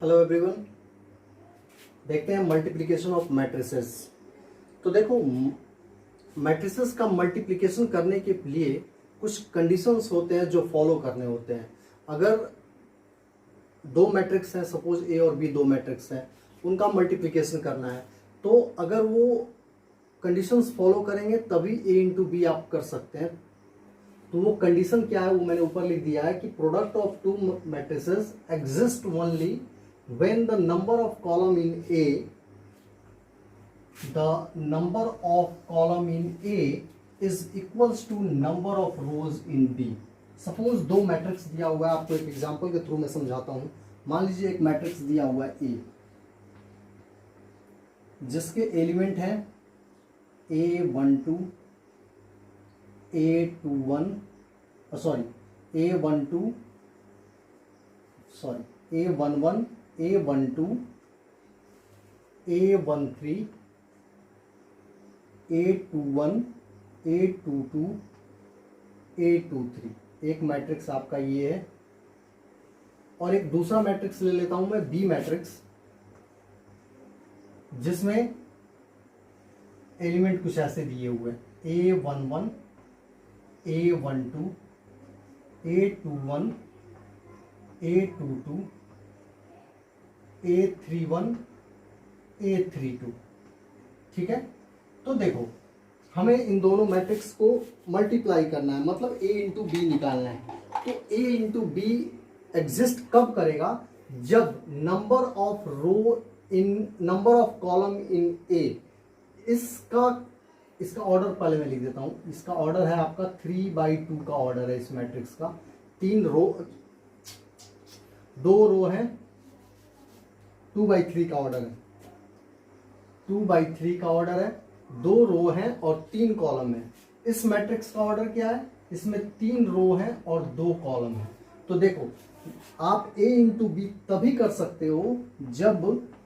Hello everyone, देखते हैं multiplication of matrices. तो देखो, मैट्रिसेस का मल्टीप्लिकेशन करने के लिए कुछ कंडीशंस होते हैं जो फॉलो करने होते हैं। अगर दो मैट्रिक्स हैं, सपोज ए और बी दो मैट्रिक्स हैं, उनका मल्टीप्लिकेशन करना है, तो अगर वो कंडीशंस फॉलो करेंगे तभी ए इंटू बी आप कर सकते हैं। तो वो कंडीशन क्या है वो मैंने ऊपर लिख दिया है कि product of to matrices exist only when the number of column in A is equals to number of rows in B। Suppose दो मैट्रिक्स दिया हुआ है, आपको एक एग्जांपल के थ्रू मैं समझाता हूं। मान लीजिए एक मैट्रिक्स दिया हुआ है A, जिसके एलिमेंट हैं A12 A21 A12 A11 A12 A13 A21 A22 A23। एक मैट्रिक्स आपका ये है। और एक दूसरा मैट्रिक्स ले लेता हूं मैं, बी मैट्रिक्स, जिसमें एलिमेंट कुछ ऐसे दिए हुए हैं A11 A12 A21 A22 A31 A32। ठीक है, तो देखो हमें इन दोनों मैट्रिक्स को मल्टीप्लाई करना है, मतलब A इंटू बी निकालना है। तो A इंटू बी एग्जिस्ट कब करेगा? जब number of column in A, इसका ऑर्डर पहले मैं लिख देता हूं। इसका ऑर्डर है आपका 3/2 का ऑर्डर है इस मैट्रिक्स का। दो रो है, 2/3 का ऑर्डर है, 2/3 का ऑर्डर है, दो रो हैं और 3 कॉलम है। इस मैट्रिक्स का ऑर्डर क्या है? इसमें 3 रो हैं और 2 कॉलम है। तो देखो, आप A इंटू बी तभी कर सकते हो जब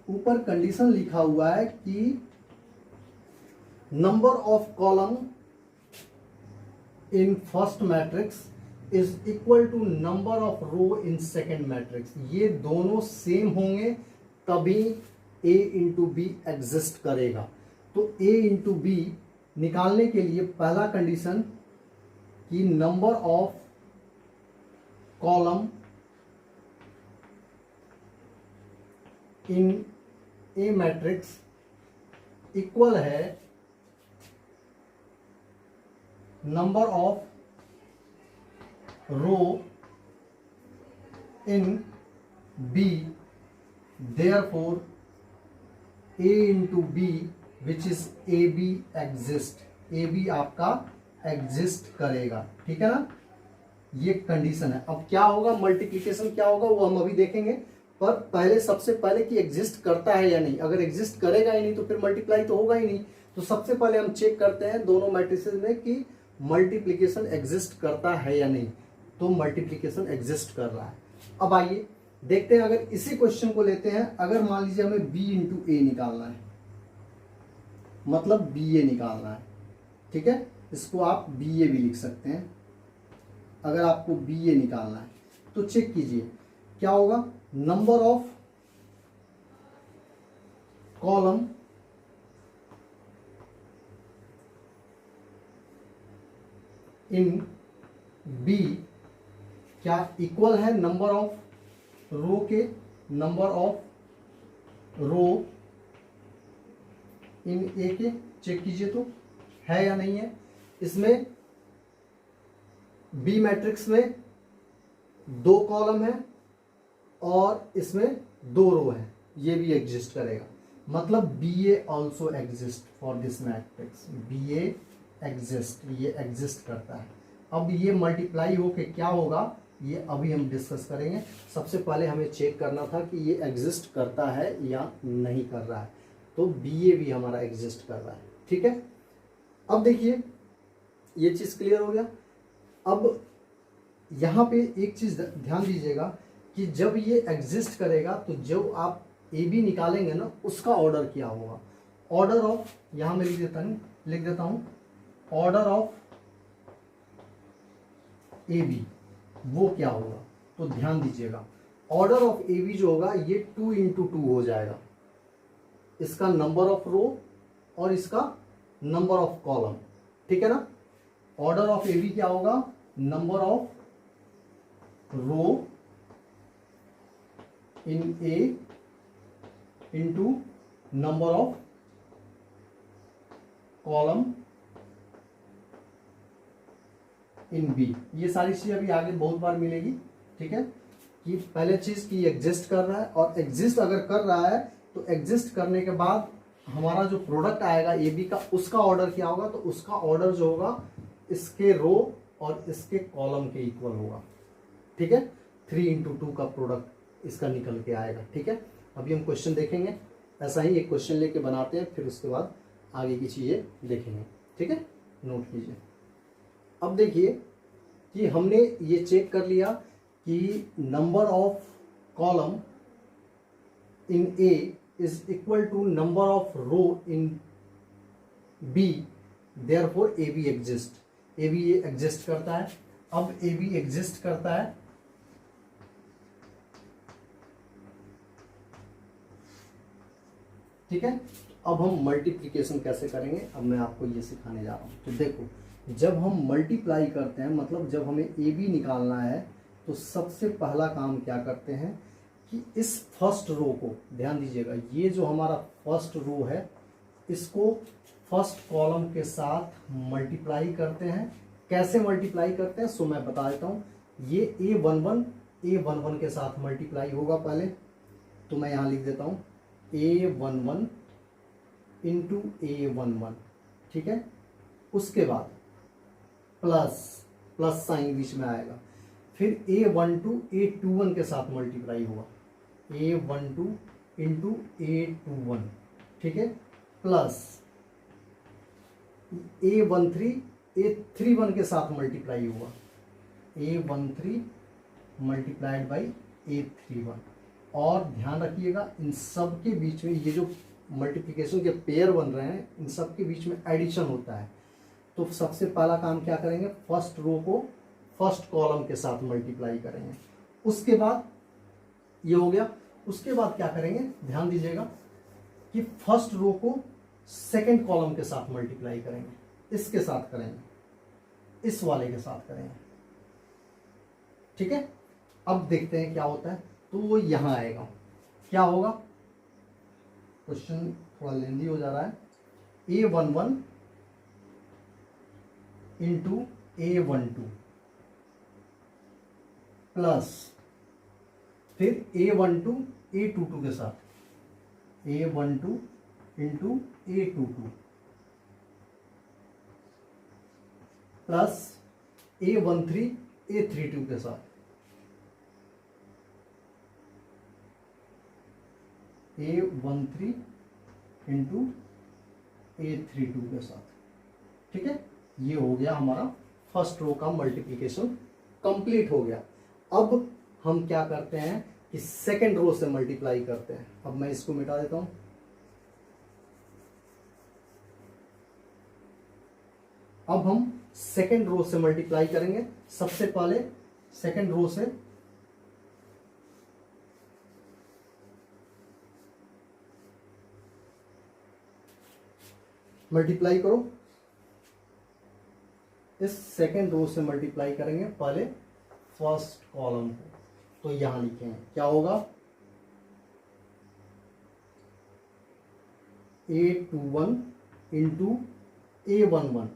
ऊपर कंडीशन लिखा हुआ है कि number of column in first matrix is equal to number of row in second matrix. ये दोनों सेम होंगे तभी A इंटू बी एग्जिस्ट करेगा। तो A इंटू बी निकालने के लिए पहला कंडीशन कि number of column in A matrix equal है number of row in B, therefore A into B which is AB exist। AB आपका एग्जिस्ट करेगा। ठीक है ना, ये कंडीशन है। अब क्या होगा, मल्टीप्लिकेशन क्या होगा वो हम अभी देखेंगे, पर पहले सबसे पहले कि एग्जिस्ट करता है या नहीं। अगर एग्जिस्ट करेगा ही नहीं तो फिर मल्टीप्लाई तो होगा ही नहीं। तो सबसे पहले हम चेक करते हैं दोनों मैट्रिसेस में कि मल्टीप्लिकेशन एग्जिस्ट करता है या नहीं। तो मल्टीप्लिकेशन एग्जिस्ट कर रहा है। अब आइए देखते हैं, अगर इसी क्वेश्चन को लेते हैं। अगर मान लीजिए हमें B इंटू ए निकालना है, मतलब BA निकालना है। ठीक है, इसको आप BA भी लिख सकते हैं। अगर आपको BA निकालना है तो चेक कीजिए क्या होगा। Number of column in B क्या इक्वल है नंबर ऑफ रो के, number of row in A के। चेक कीजिए तो है या नहीं है। इसमें B मैट्रिक्स में 2 कॉलम है और इसमें 2 रो है, ये भी एग्जिस्ट करेगा। मतलब BA also exist for this matrix. BA exist, ये एग्जिस्ट करता है। अब ये मल्टीप्लाई होके क्या होगा ये अभी हम डिस्कस करेंगे। सबसे पहले हमें चेक करना था कि ये एग्जिस्ट करता है या नहीं कर रहा है। तो BA भी हमारा एग्जिस्ट कर रहा है। ठीक है, अब देखिए ये चीज क्लियर हो गया। अब यहां पे एक चीज ध्यान दीजिएगा कि जब ये एग्जिस्ट करेगा तो जब आप AB निकालेंगे ना, उसका ऑर्डर क्या होगा। ऑर्डर ऑफ, यहां मैं लिख देता हूं ऑर्डर ऑफ AB वो क्या होगा। तो ध्यान दीजिएगा, ऑर्डर ऑफ ए बी जो होगा ये 2 इंटू 2 हो जाएगा, इसका नंबर ऑफ रो और इसका नंबर ऑफ कॉलम, ठीक है ना। ऑर्डर ऑफ ए बी क्या होगा, number of row in A into number of column in B. ये सारी चीज अभी आगे बहुत बार मिलेगी, ठीक है। कि पहले चीज की एग्जिस्ट कर रहा है, और एग्जिस्ट अगर कर रहा है तो एग्जिस्ट करने के बाद हमारा जो प्रोडक्ट आएगा ए बी का, उसका ऑर्डर क्या होगा, तो उसका ऑर्डर जो होगा इसके रो और इसके कॉलम के इक्वल होगा, ठीक है। 3 इंटू 2 का प्रोडक्ट इसका निकल के आएगा, ठीक है। अभी हम क्वेश्चन देखेंगे, ऐसा ही एक क्वेश्चन लेके बनाते हैं, फिर उसके बाद आगे की चीजें देखेंगे, ठीक है। नोट कीजिए। अब देखिए कि हमने ये चेक कर लिया कि number of column in A is equal to number of row in B, therefore A B exist. A B exist करता है। अब ए बी एग्जिस्ट करता है, ठीक है। अब हम मल्टीप्लिकेशन कैसे करेंगे, अब मैं आपको ये सिखाने जा रहा हूं। तो देखो, जब हम मल्टीप्लाई करते हैं, मतलब जब हमें ए बी निकालना है, तो सबसे पहला काम क्या करते हैं कि इस फर्स्ट रो को ध्यान दीजिएगा, ये जो हमारा फर्स्ट रो है इसको फर्स्ट कॉलम के साथ मल्टीप्लाई करते हैं। कैसे मल्टीप्लाई करते हैं सो मैं बता देता हूँ। ये A11 के साथ मल्टीप्लाई होगा पहले, तो मैं यहाँ लिख देता हूँ A11 इंटू A11, ठीक है। उसके बाद प्लस साइन बीच में आएगा, फिर A12 A21 के साथ मल्टीप्लाई होगा, A12 इंटू A21, ठीक है। प्लस A13 A31 के साथ मल्टीप्लाई होगा, A13 मल्टीप्लाइड बाई A31। और ध्यान रखिएगा इन सब के बीच में ये जो मल्टीप्लिकेशन के पेयर बन रहे हैं, इन सब के बीच में एडिशन होता है। तो सबसे पहला काम क्या करेंगे, फर्स्ट रो को फर्स्ट कॉलम के साथ मल्टीप्लाई करेंगे। उसके बाद ये हो गया। उसके बाद क्या करेंगे, ध्यान दीजिएगा कि फर्स्ट रो को सेकंड कॉलम के साथ मल्टीप्लाई करेंगे, इसके साथ करेंगे, इस वाले के साथ करेंगे, ठीक है। अब देखते हैं क्या होता है। तो वो यहां आएगा, क्या होगा, क्वेश्चन थोड़ा लेंदी हो जा रहा है। A11 इंटू A12 प्लस फिर A12 A22 के साथ, A12 into A22 plus A13 A32 के साथ, A13 इंटू A32 के साथ, ठीक है। ये हो गया हमारा फर्स्ट रो का मल्टीप्लिकेशन कंप्लीट हो गया। अब हम क्या करते हैं कि सेकंड रो से मल्टीप्लाई करते हैं। अब मैं इसको मिटा देता हूं। अब हम सेकंड रो से मल्टीप्लाई करेंगे। सबसे पहले सेकंड रो से मल्टीप्लाई करो। इस सेकंड रो से मल्टीप्लाई करेंगे पहले फर्स्ट कॉलम को, तो यहां लिखेंगे क्या होगा, A21 into A11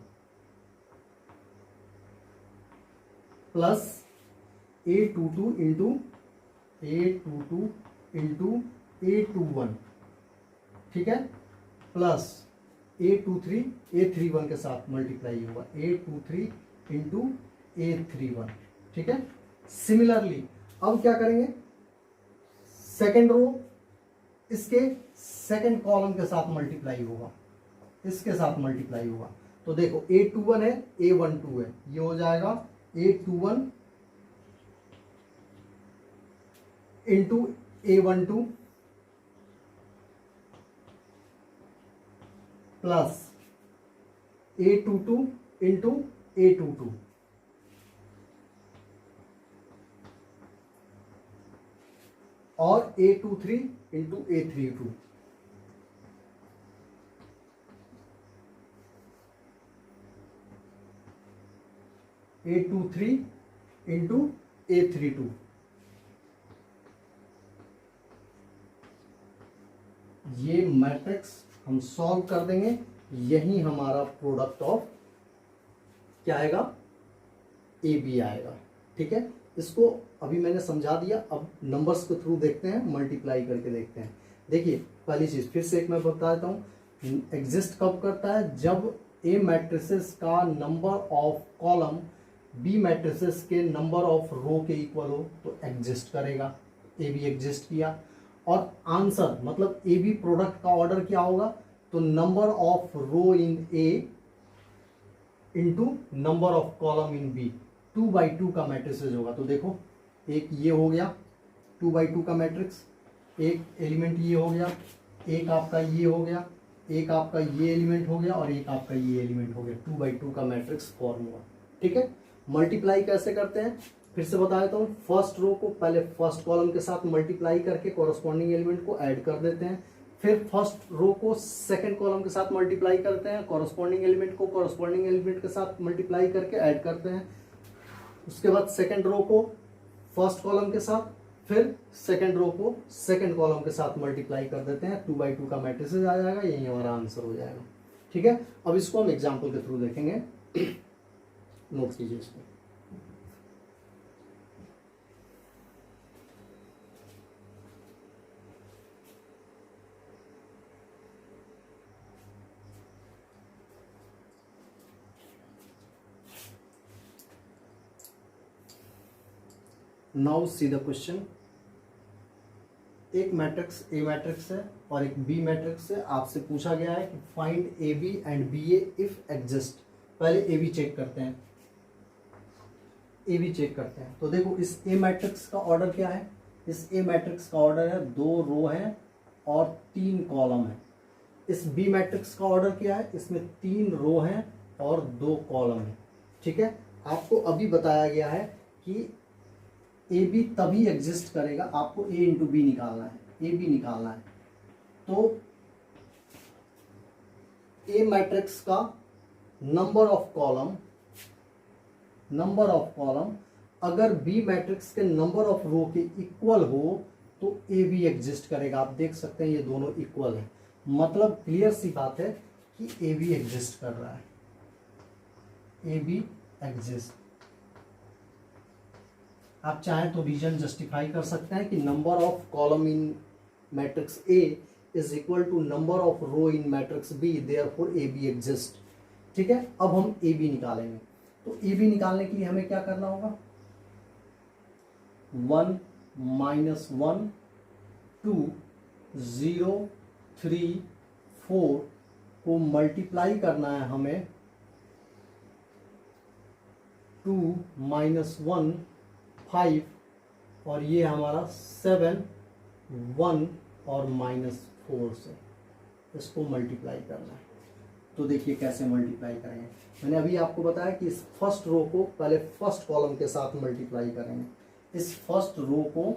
plus A22 into A21, ठीक है। प्लस A23 A31 के साथ मल्टीप्लाई होगा, A23 इंटू A31, ठीक है। सिमिलरली अब क्या करेंगे, सेकेंड रो इसके सेकेंड कॉलम के साथ मल्टीप्लाई होगा, इसके साथ मल्टीप्लाई होगा। तो देखो A21 है A12 है, ये हो जाएगा A21 into A12 plus A22 into A22, और A23 into A32, A23 into A32, ये मैट्रिक्स हम सॉल्व कर देंगे, यही हमारा प्रोडक्ट ऑफ क्या आएगा, ए बी आएगा। ठीक है, इसको अभी मैंने समझा दिया, अब नंबर्स के थ्रू देखते हैं, मल्टीप्लाई करके देखते हैं। देखिए पहली चीज फिर से एक मैं बता देता हूँ, एग्जिस्ट कब करता है, जब ए मैट्रिसेस का number of column B matrices के नंबर ऑफ रो के इक्वल हो तो एग्जिस्ट करेगा। ए बी एग्जिस्ट किया, और आंसर मतलब ए बी प्रोडक्ट का ऑर्डर क्या होगा, तो number of row in A into number of column in B, 2/2 का मैट्रिसेस होगा। तो देखो एक ये हो गया 2/2 का मैट्रिक्स, एक एलिमेंट ये हो गया, एक आपका ये हो गया, एक आपका ये एलिमेंट हो गया, और एक आपका ये एलिमेंट हो गया, 2/2 का मैट्रिक्स फॉर्म हुआ। ठीक है, मल्टीप्लाई कैसे करते हैं फिर से बता देता हूँ। फर्स्ट रो को पहले फर्स्ट कॉलम के साथ मल्टीप्लाई करके कॉरस्पॉन्डिंग एलिमेंट को ऐड कर देते हैं, फिर फर्स्ट रो को सेकंड कॉलम के साथ मल्टीप्लाई करते हैं, कॉरस्पॉन्डिंग एलिमेंट को कॉरस्पॉन्डिंग एलिमेंट के साथ मल्टीप्लाई करके ऐड करते हैं, उसके बाद सेकंड रो को फर्स्ट कॉलम के साथ, फिर सेकंड रो को सेकंड कॉलम के साथ मल्टीप्लाई कर देते हैं, 2/2 का मैट्रिसेस आ जाएगा, यही हमारा आंसर हो जाएगा। ठीक है, अब इसको हम एग्जाम्पल के थ्रू देखेंगे, नोट कीजिए इसको। Now see the question. एक मैट्रिक्स ए मैट्रिक्स है और एक बी मैट्रिक्स है, आपसे पूछा गया है कि find A B and B A if exist. पहले ए बी चेक करते हैं, ए बी चेक करते हैं। तो देखो इस ए मैट्रिक्स का ऑर्डर क्या है, इस ए मैट्रिक्स का ऑर्डर है 2 रो है और 3 कॉलम है। इस बी मैट्रिक्स का ऑर्डर क्या है, इसमें 3 रो हैं और 2 कॉलम है। ठीक है, आपको अभी बताया गया है कि ए बी तभी एग्जिस्ट करेगा, आपको ए इंटू बी निकालना है, ए बी निकालना है। तो ए मैट्रिक्स का नंबर ऑफ कॉलम अगर बी मैट्रिक्स के नंबर ऑफ रो के इक्वल हो तो ए बी एग्जिस्ट करेगा। आप देख सकते हैं ये दोनों इक्वल है, मतलब क्लियर सी बात है कि ए बी एग्जिस्ट कर रहा है, ए बी एग्जिस्ट। आप चाहें तो रीजन जस्टिफाई कर सकते हैं कि number of column in matrix A is equal to number of row in matrix B, therefore A B exist. ठीक है, अब हम ए बी निकालेंगे। तो ए बी निकालने के लिए हमें क्या करना होगा, 1 - 1 2 0 3 4 को मल्टीप्लाई करना है हमें, 2 - 1 5 और ये हमारा 7 1 और -4 से इसको मल्टीप्लाई करना है। तो देखिए कैसे मल्टीप्लाई करेंगे। मैंने अभी आपको बताया कि इस फर्स्ट रो को पहले फर्स्ट कॉलम के साथ मल्टीप्लाई करेंगे, इस फर्स्ट रो को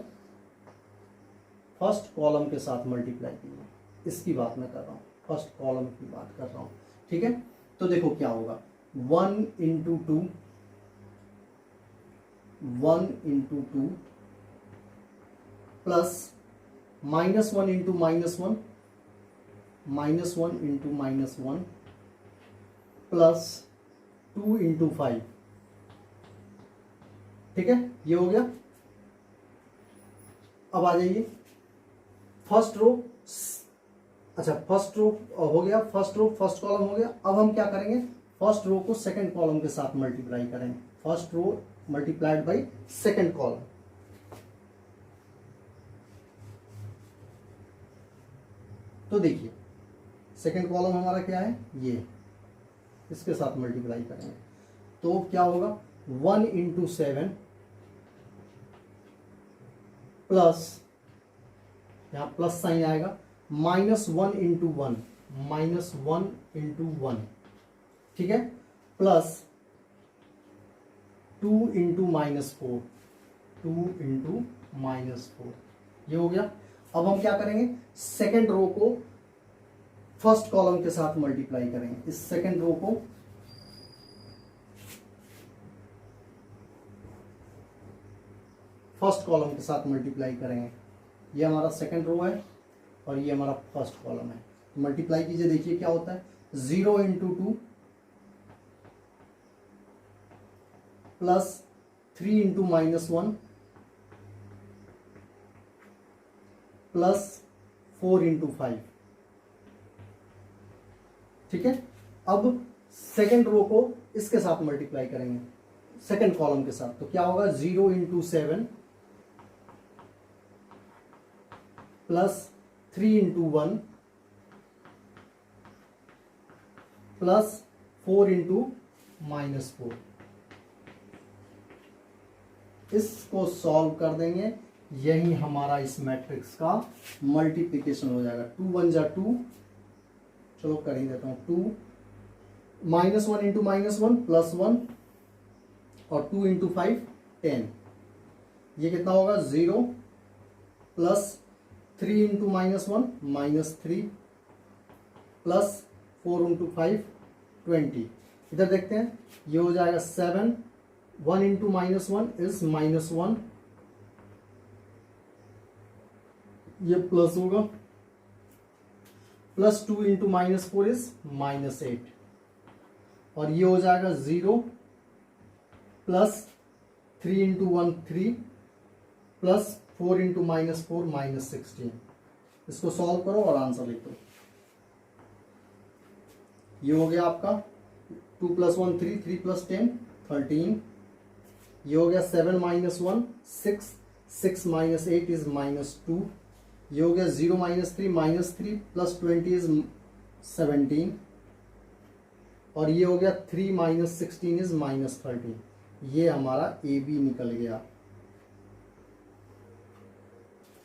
फर्स्ट कॉलम के साथ मल्टीप्लाई कीजिए, इसकी बात मैं कर रहा हूँ, फर्स्ट कॉलम की बात कर रहा हूँ। ठीक है, तो देखो क्या होगा, 1 × 2 1 × 2 प्लस -1 × -1 -1 × -1 प्लस 2 × 5। ठीक है, ये हो गया। अब आ जाइए फर्स्ट रो, अच्छा फर्स्ट रो हो गया, फर्स्ट रो फर्स्ट कॉलम हो गया। अब हम क्या करेंगे, फर्स्ट रो को सेकंड कॉलम के साथ मल्टीप्लाई करेंगे, first row multiplied by second column. तो देखिए सेकंड कॉलम हमारा क्या है, ये, इसके साथ मल्टीप्लाई करेंगे तो क्या होगा, 1 × 7 प्लस, यहां प्लस साइन आएगा, -1 × 1 -1 × 1। ठीक है, प्लस 2 × -4 2 × -4। ये हो गया। अब हम क्या करेंगे, सेकेंड रो को फर्स्ट कॉलम के साथ मल्टीप्लाई करेंगे। इस सेकेंड रो को फर्स्ट कॉलम के साथ मल्टीप्लाई करेंगे। ये हमारा सेकेंड रो है और ये हमारा फर्स्ट कॉलम है। मल्टीप्लाई कीजिए, देखिए क्या होता है। 0 into 2 plus 3 into -1 plus 4 into 5। ठीक है। अब सेकेंड रो को इसके साथ मल्टीप्लाई करेंगे, सेकेंड कॉलम के साथ। तो क्या होगा, 0 into 7 plus 3 into 1 plus 4 into -4। इसको सॉल्व कर देंगे, यही हमारा इस मैट्रिक्स का मल्टीप्लिकेशन हो जाएगा। 2 1 जा 2, चलो कर ही देता हूं। 2 -1 इंटू -1 प्लस 1 और 2 इंटू 5 10। ये कितना होगा, 0 प्लस 3 इंटू -1 -3 प्लस 4 इंटू 5 20। इधर देखते हैं, ये हो जाएगा 7। 1 इंटू -1 इज -1, ये प्लस होगा, प्लस 2 इंटू -4 इज -8 और ये हो जाएगा 0 प्लस 3 इंटू 1 3 प्लस 4 इंटू -4 -16। इसको सॉल्व करो और आंसर लिख दो। ये हो गया आपका 2 प्लस 1 3, 3 प्लस 10 13। ये हो गया 7 -1 6, 6 -8 इज -2। ये हो गया 0 -3 प्लस 20 इज 17 और ये हो गया 3 -16 इज -13। ये हमारा ए बी निकल गया।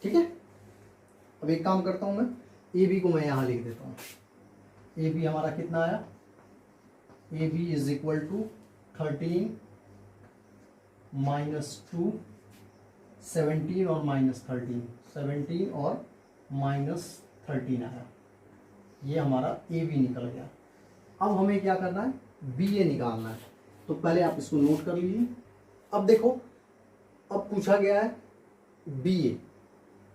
ठीक है। अब एक काम करता हूं मैं, ए बी को मैं यहां लिख देता हूं। ए बी हमारा कितना आया, A B is equal to 13 -2 17 और -13, 17 और -13 आया। ये हमारा ए बी निकल गया। अब हमें क्या करना है, बी ए निकालना है। तो पहले आप इसको नोट कर लीजिए। अब देखो, अब पूछा गया है बी ए,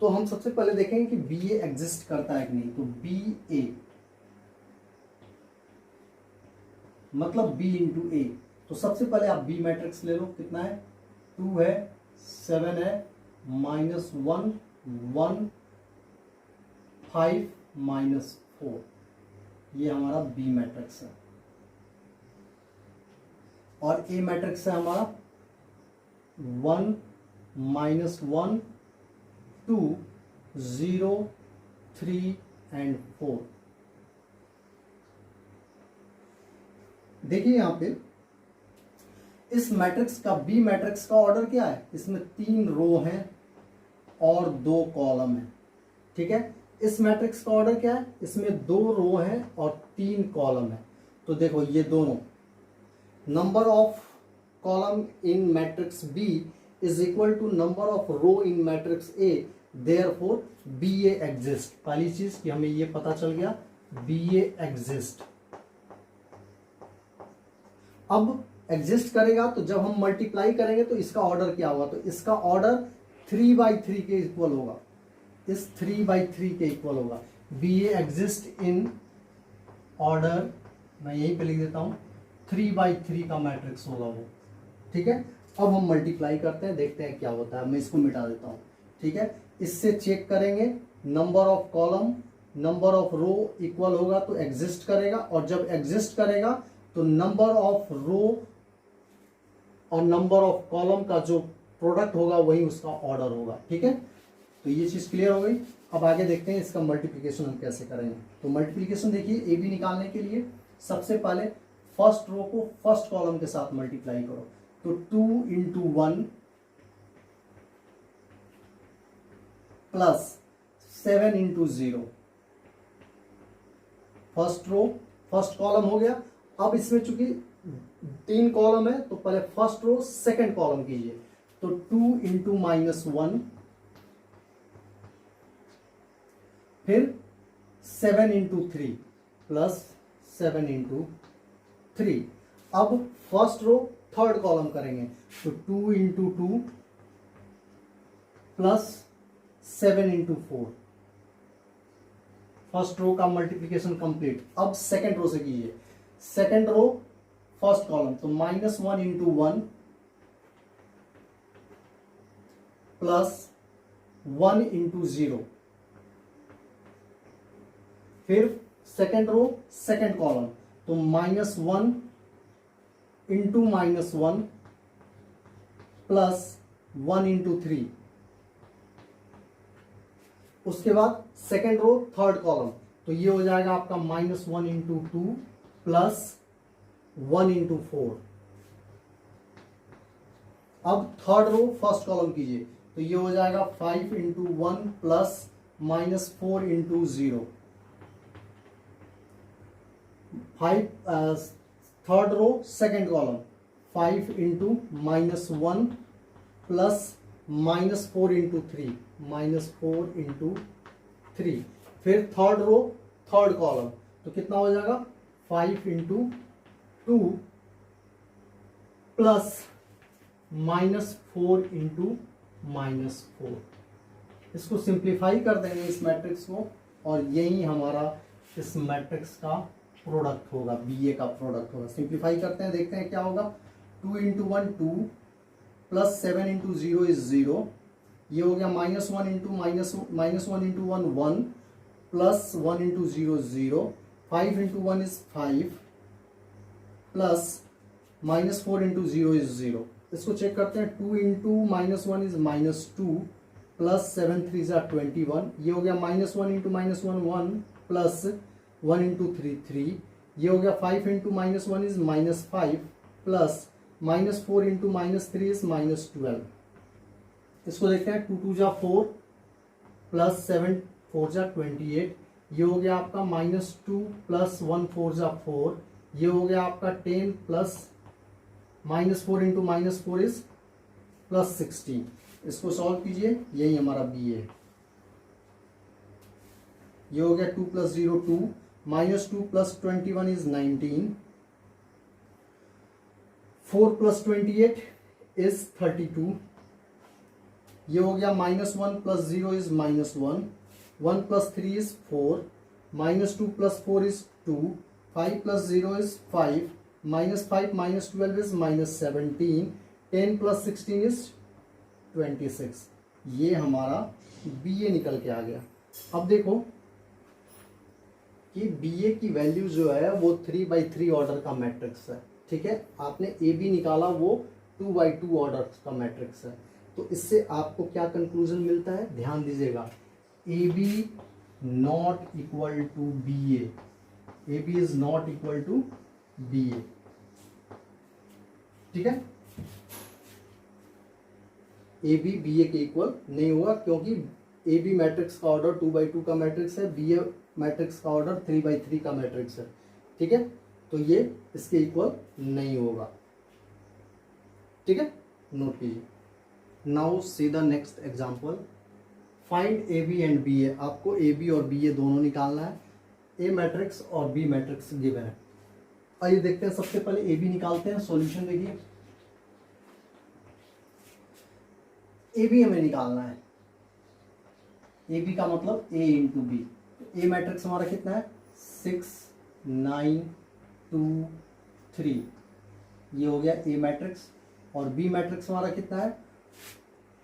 तो हम सबसे पहले देखेंगे कि बी ए एग्जिस्ट करता है कि नहीं। तो बी ए मतलब बी इंटू ए। तो सबसे पहले आप बी मैट्रिक्स ले लो। कितना है, 2 है, 7 है, -1 1 5 -4। ये हमारा बी मैट्रिक्स है। और ए मैट्रिक्स है हमारा 1 -1 2 0 3 एंड 4। देखिए यहां पे इस मैट्रिक्स का, बी मैट्रिक्स का ऑर्डर क्या है, इसमें 3 रो हैं और 2 कॉलम है। ठीक है। इस मैट्रिक्स का ऑर्डर क्या है, इसमें 2 रो हैं और 3 कॉलम है। तो देखो ये दोनों, number of column in matrix B is equal to number of row in matrix A, therefore B A exist. पहली चीज कि हमें ये पता चल गया, बी ए एग्जिस्ट। अब एग्जिस्ट करेगा तो जब हम मल्टीप्लाई करेंगे तो इसका ऑर्डर क्या होगा, तो इसका ऑर्डर 3/3 के इक्वल होगा, इस 3/3 के इक्वल होगा। B A exist in order, मैं यहीं पे लिख देता हूं, 3/3 का मैट्रिक्स होगा वो। ठीक है। अब हम मल्टीप्लाई करते हैं, देखते हैं क्या होता है। मैं इसको मिटा देता हूं। ठीक है। इससे चेक करेंगे, number of column number of row equal होगा तो एग्जिस्ट करेगा, और जब एग्जिस्ट करेगा तो नंबर ऑफ रो और नंबर ऑफ कॉलम का जो प्रोडक्ट होगा वही उसका ऑर्डर होगा। ठीक है। तो ये चीज क्लियर हो गई। अब आगे देखते हैं इसका मल्टीप्लिकेशन हम कैसे करेंगे। तो मल्टीप्लिकेशन देखिए, ए बी निकालने के लिए सबसे पहले फर्स्ट रो को फर्स्ट कॉलम के साथ मल्टीप्लाई करो। तो 2 into 1 plus 7 into 0, first row first column हो गया। अब इसमें चूंकि 3 कॉलम है तो पहले फर्स्ट रो सेकंड कॉलम कीजिए। तो 2 इंटू -1 फिर 7 इंटू 3 प्लस 7 इंटू 3। अब फर्स्ट रो थर्ड कॉलम करेंगे तो 2 into 2 plus 7 into 4। First row का मल्टीप्लीकेशन कंप्लीट। अब सेकेंड रो से कीजिए। सेकेंड रो फर्स्ट कॉलम तो -1 इंटू 1 प्लस 1 इंटू 0। फिर सेकेंड रो सेकेंड कॉलम तो -1 इंटू -1 प्लस 1 इंटू 3। उसके बाद सेकेंड रो थर्ड कॉलम तो ये हो जाएगा आपका -1 इंटू 2 प्लस 1 इंटू 4। अब थर्ड रो फर्स्ट कॉलम कीजिए तो ये हो जाएगा 5 into 1 plus -4 into 0। Third row second column 5 into -1 plus -4 into 3 -4 into 3। फिर थर्ड रो थर्ड कॉलम तो कितना हो जाएगा 5 इंटू 2 प्लस -4 इंटू -4। इसको सिंप्लीफाई कर देंगे इस मैट्रिक्स को और यही हमारा इस मैट्रिक्स का प्रोडक्ट होगा, बीए का प्रोडक्ट होगा। सिंप्लीफाई करते हैं, देखते हैं क्या होगा। 2 इंटू 1 2 प्लस 7 इंटू 0 इज 0। ये हो गया -1 into -1 into 1 1 plus 1 into 0 0। 5 into 1 is 5 plus -4 into 0 is 0। इसको चेक करते हैं। 2 इंटू -1 इज -2 प्लस 7 3 जा 21। ये हो गया -1 इंटू -1 1 प्लस 1 इंटू 3 3। ये हो गया 5 into -1 is -5 plus -4 into -3 is -12। इसको देखते हैं। 2 2 जा 4 प्लस 7 4 जा 28। ये हो गया आपका -2 प्लस 1 4 जा 4। ये हो गया आपका 10 प्लस -4 इंटू -4 इज प्लस 16। इसको सॉल्व कीजिए, यही हमारा बी है। ये हो गया 2 plus 0 2 -2 plus 21 is 19। 4 plus 28 is 32। ये हो गया -1 plus 0 is -1। 1 plus 3 is 4। -2 plus 4 is 2। 5 plus 0 is 5। -5 minus 12 is -17। 10 plus 16 is 26। ये हमारा बीए निकल के आ गया। अब देखो कि बीए की वैल्यू जो है वो 3/3 ऑर्डर का मैट्रिक्स है। ठीक है, आपने ए बी निकाला वो 2/2 ऑर्डर का मैट्रिक्स है। तो इससे आपको क्या कंक्लूजन मिलता है, ध्यान दीजिएगा। A B not equal to B A B is not equal to B A. ठीक है, ए बी बी ए के इक्वल नहीं होगा क्योंकि ए बी मैट्रिक्स का ऑर्डर 2/2 का मैट्रिक्स है, बी ए मैट्रिक्स का ऑर्डर 3/3 का मैट्रिक्स है। ठीक है, तो ये इसके इक्वल नहीं होगा। ठीक है, नोट कीजिए। Now see the next example. Find A B and B A. आपको ए बी और बी ए दोनों निकालना है। ए मैट्रिक्स और बी मैट्रिक्स गिवन है। आइए देखते हैं, सबसे पहले ए बी निकालते हैं। सॉल्यूशन देखिए, ए बी हमें निकालना है। ए बी का मतलब ए इंटू बी। ए मैट्रिक्स हमारा कितना है 6 9 2 3। ये हो गया ए मैट्रिक्स। और बी मैट्रिक्स हमारा कितना है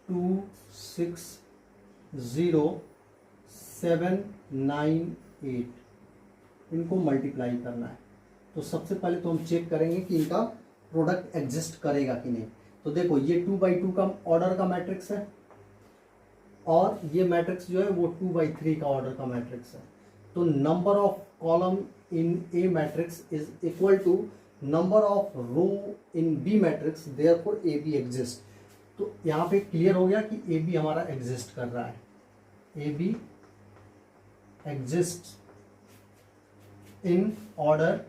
2 6 0 7 9 8। इनको मल्टीप्लाई करना है। तो सबसे पहले तो हम चेक करेंगे कि इनका प्रोडक्ट एग्जिस्ट करेगा कि नहीं। तो देखो ये 2/2 का ऑर्डर का मैट्रिक्स है और ये मैट्रिक्स जो है वो 2/3 का ऑर्डर का मैट्रिक्स है। तो number of column in A matrix is equal to number of row in B matrix, therefore A B exist. तो यहाँ पे क्लियर हो गया कि ए बी हमारा एग्जिस्ट कर रहा है। ए बी एग्जिस्ट इन ऑर्डर,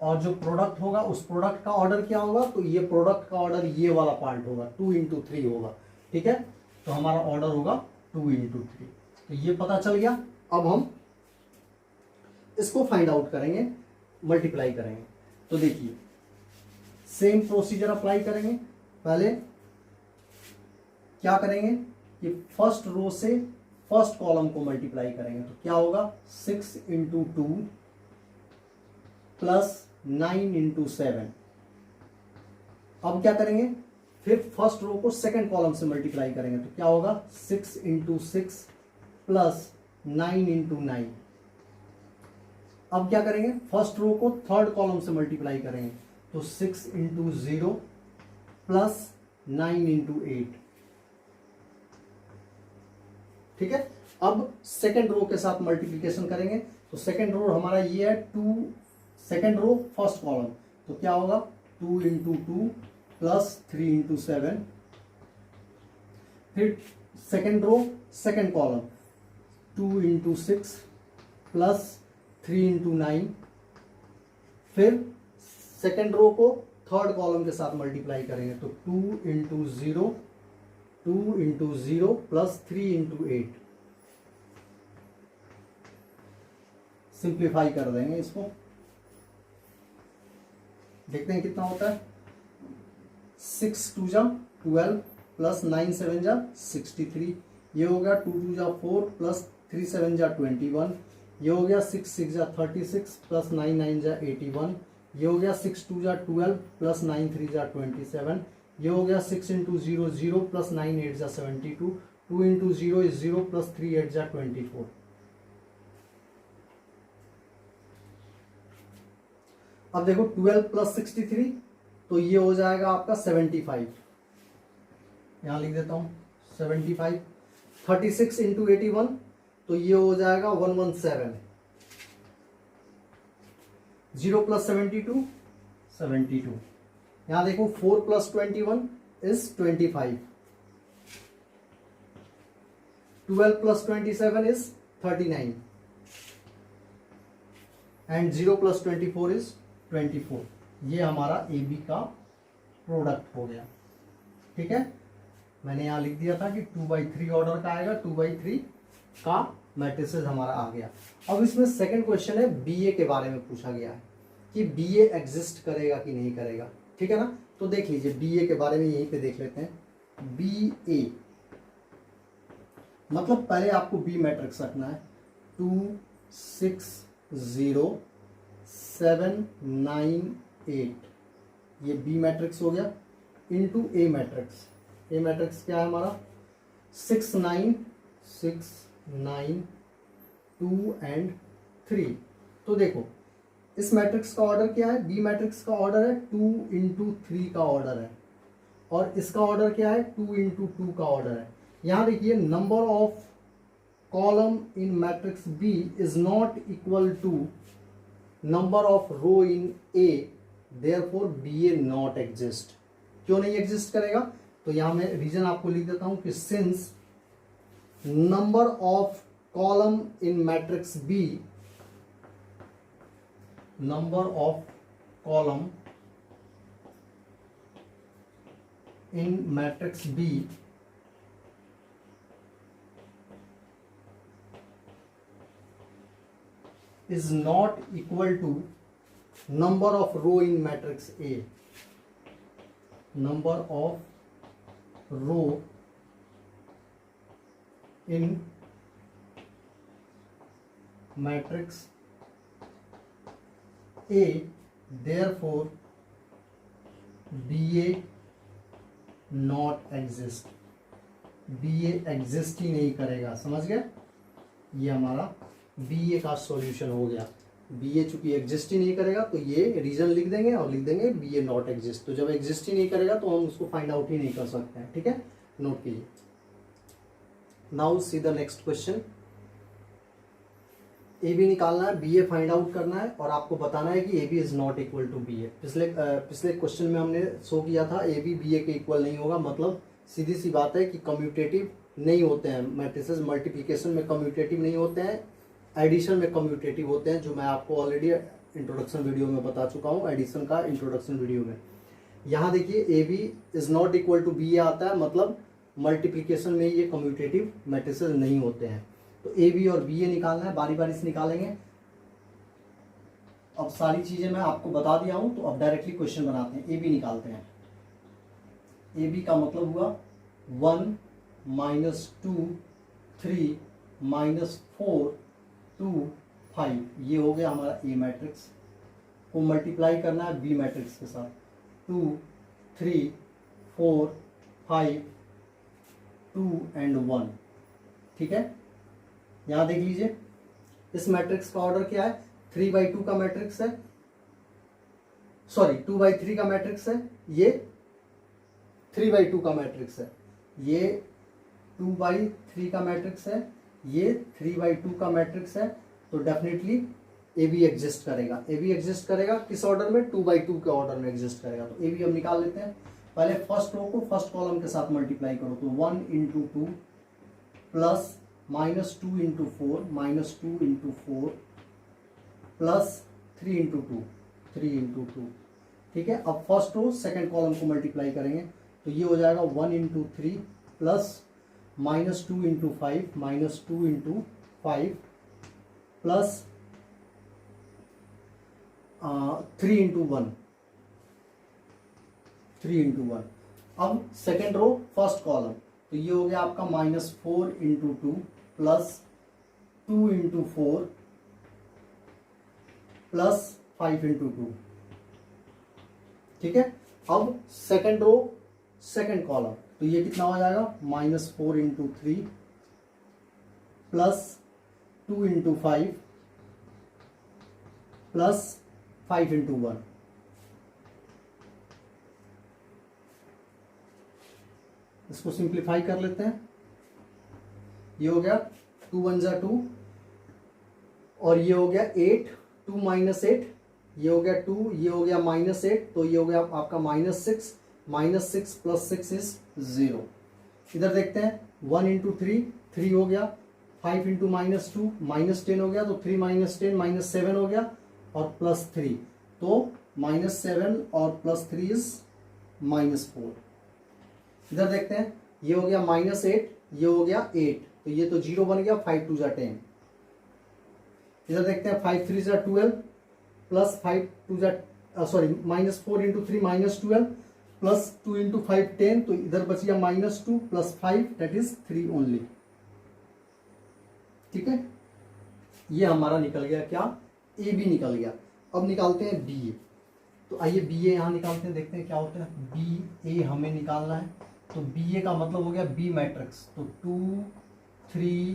और जो प्रोडक्ट होगा उस प्रोडक्ट का ऑर्डर क्या होगा, तो ये प्रोडक्ट का ऑर्डर ये वाला पार्ट होगा 2 इंटू 3 होगा। ठीक है, तो हमारा ऑर्डर होगा 2 इंटू 3। तो ये पता चल गया। अब हम इसको फाइंड आउट करेंगे, मल्टीप्लाई करेंगे। तो देखिए सेम प्रोसीजर अप्लाई करेंगे। पहले क्या करेंगे कि फर्स्ट रो से फर्स्ट कॉलम को मल्टीप्लाई करेंगे। तो क्या होगा 6 इंटू 2 प्लस 9 इंटू 7। अब क्या करेंगे, फिर फर्स्ट रो को सेकंड कॉलम से मल्टीप्लाई करेंगे। तो क्या होगा 6 इंटू 6 प्लस 9 इंटू 9। अब क्या करेंगे, फर्स्ट रो को थर्ड कॉलम से मल्टीप्लाई करेंगे। तो 6 इंटू 0 प्लस 9 इंटू 8। ठीक है। अब सेकंड रो के साथ मल्टीप्लिकेशन करेंगे। तो सेकंड रो हमारा ये है 2, सेकंड रो फर्स्ट कॉलम। तो क्या होगा 2 इंटू 2 प्लस 3 इंटू 7। फिर second row second column 2 into 6 plus 3 into 9। फिर सेकंड रो को थर्ड कॉलम के साथ मल्टीप्लाई करेंगे। तो 2 into 0 2 into 0 plus 3 into 8। Simplify कर देंगे इसको, देखते हैं कितना होता है। 6 2 जा 12 प्लस 9 7 जा 63। ये हो गया 2 2 जा 4 प्लस 3 7 जा 21। ये हो गया 6 6 जा 36 प्लस 9 9 जा 81। ये हो गया 6 2 जा 12 प्लस 9 3 जा 27। ये हो गया 6 इंटू 0 0 प्लस 9 8 जा 72। 2 इंटू 0 इज 0 प्लस 3 8 जा 24। अब देखो 12 प्लस 63 तो ये हो जाएगा आपका 75। यहां लिख देता हूं 75। 36 इंटू 81 तो ये हो जाएगा 117। 0 प्लस 72 72। यहां देखो 4 plus 21 is 25। 12 plus 27 is 39 and 0 plus 24 is 24। ये हमारा ए बी का प्रोडक्ट हो गया। ठीक है, मैंने यहां लिख दिया था कि 2/3 ऑर्डर का आएगा, 2/3 का मैट्रिसेस हमारा आ गया। अब इसमें सेकंड क्वेश्चन है बीए के बारे में पूछा गया है कि बीए एग्जिस्ट करेगा कि नहीं करेगा। ठीक है ना, तो देख लीजिए बीए के बारे में यहीं पे देख लेते हैं। बीए मतलब पहले आपको बी मैट्रिक्स रखना है 2 6 0 7 9 8। ये बी मैट्रिक्स हो गया इनटू ए मैट्रिक्स। ए मैट्रिक्स क्या है हमारा 6 9 6 9 2 एंड 3। तो देखो इस मैट्रिक्स का ऑर्डर क्या है, बी मैट्रिक्स का ऑर्डर है 2 इंटू 3 का ऑर्डर है, और इसका ऑर्डर क्या है 2 इंटू 2 का ऑर्डर है। यहां देखिए number of column in matrix B is not equal to number of row in A, therefore B A not exist. क्यों नहीं एग्जिस्ट करेगा, तो यहां मैं रीजन आपको लिख देता हूं कि since number of column in matrix B, number of column in matrix B is not equal to number of row in matrix A. Number of row in matrix A, therefore BA not exist। BA exist ही नहीं करेगा, समझ गए। ये हमारा BA का solution हो गया। BA चूंकि एग्जिस्ट ही नहीं करेगा तो ये रीजन लिख देंगे और लिख देंगे BA नॉट एग्जिस्ट। तो जब एग्जिस्ट ही नहीं करेगा तो हम उसको फाइंड आउट ही नहीं कर सकते हैं। ठीक है, नोट कीजिए। Now see the next question. A B निकालना है, बी ए फाइंड आउट करना है और आपको बताना है कि A B is not equal to B A. पिछले क्वेश्चन में हमने शो किया था ए बी बी ए के इक्वल नहीं होगा, मतलब सीधी सी बात है कि कम्यूटेटिव नहीं होते हैं मैट्रिसेस। मल्टीप्लिकेशन में कम्यूटेटिव नहीं होते हैं, एडिशन में कम्यूटेटिव होते हैं, जो मैं आपको ऑलरेडी इंट्रोडक्शन वीडियो में बता चुका हूँ, एडिशन का इंट्रोडक्शन वीडियो में। यहाँ देखिए A B is not equal to B A आता है, मतलब मल्टीप्लिकेशन में ये कम्यूटेटिव मैट्रिसेस नहीं होते हैं। तो ए बी और बी ए निकालना है, बारी बारी से निकालेंगे। अब सारी चीजें मैं आपको बता दिया हूं, तो अब डायरेक्टली क्वेश्चन बनाते हैं। ए बी निकालते हैं। ए बी का मतलब हुआ 1 -2 3 -4 2 5, ये हो गया हमारा ए मैट्रिक्स को मल्टीप्लाई करना है बी मैट्रिक्स के साथ। 2 3 4 5 2 एंड 1, ठीक है। यहां देख लीजिए इस मैट्रिक्स का ऑर्डर क्या है, 3/2 का मैट्रिक्स है, सॉरी 2/3 का मैट्रिक्स है, ये 3/2 का मैट्रिक्स है, ये 2/3 का मैट्रिक्स है, ये 3/2 का मैट्रिक्स है। तो डेफिनेटली ए बी एग्जिस्ट करेगा। ए बी एग्जिस्ट करेगा किस ऑर्डर में, 2/2 के ऑर्डर में एग्जिस्ट करेगा। तो ए बी हम निकाल लेते हैं। पहले फर्स्ट रो को फर्स्ट कॉलम के साथ मल्टीप्लाई करो, तो 1 × 2 प्लस -2 × 4 -2 × 4 प्लस 3 × 2 3 × 2, ठीक है। अब फर्स्ट रो सेकंड कॉलम को मल्टीप्लाई करेंगे, तो ये हो जाएगा 1 × 3 प्लस -2 × 5 -2 × 5 प्लस 3 × 1 3 × 1। अब सेकेंड रो फर्स्ट कॉलम, तो ये हो गया आपका -4 × 2 प्लस 2 × 4 प्लस 5 × 2, ठीक है। अब सेकेंड रो सेकेंड कॉलम, तो ये कितना हो जाएगा, -4 × 3 प्लस 2 × 5 प्लस 5 × 1। इसको सिंप्लीफाई कर लेते हैं। ये हो गया 2 × 1 = 2 और ये हो गया 8, 2 - 8, ये हो गया 2, ये हो गया -8, तो ये हो गया आपका -6 -6 + 6 = 0। इधर देखते हैं 1 × 3 3 हो गया, 5 × -2 -10 हो गया, तो 3 - 10 -7 हो गया और +3, तो -7 और +3 = -4। इधर देखते हैं ये हो गया -8, ये हो गया 8, तो ये तो 0 बन गया, 5 × 2 = 10। इधर देखते हैं 5 × 3 = 12 प्लस 5 × 2 सॉरी -4 × 3 -12 प्लस 2 × 5 10, तो इधर बच गया -2 + 5 दैट इज 3 ओनली, ठीक है। ये हमारा निकल गया क्या, ए बी निकल गया। अब निकालते हैं बी ए, तो आइए बी ए यहाँ निकालते हैं, देखते हैं क्या होता है। बी ए हमें निकालना है, तो बी ए का मतलब हो गया बी मैट्रिक्स, तो 2 3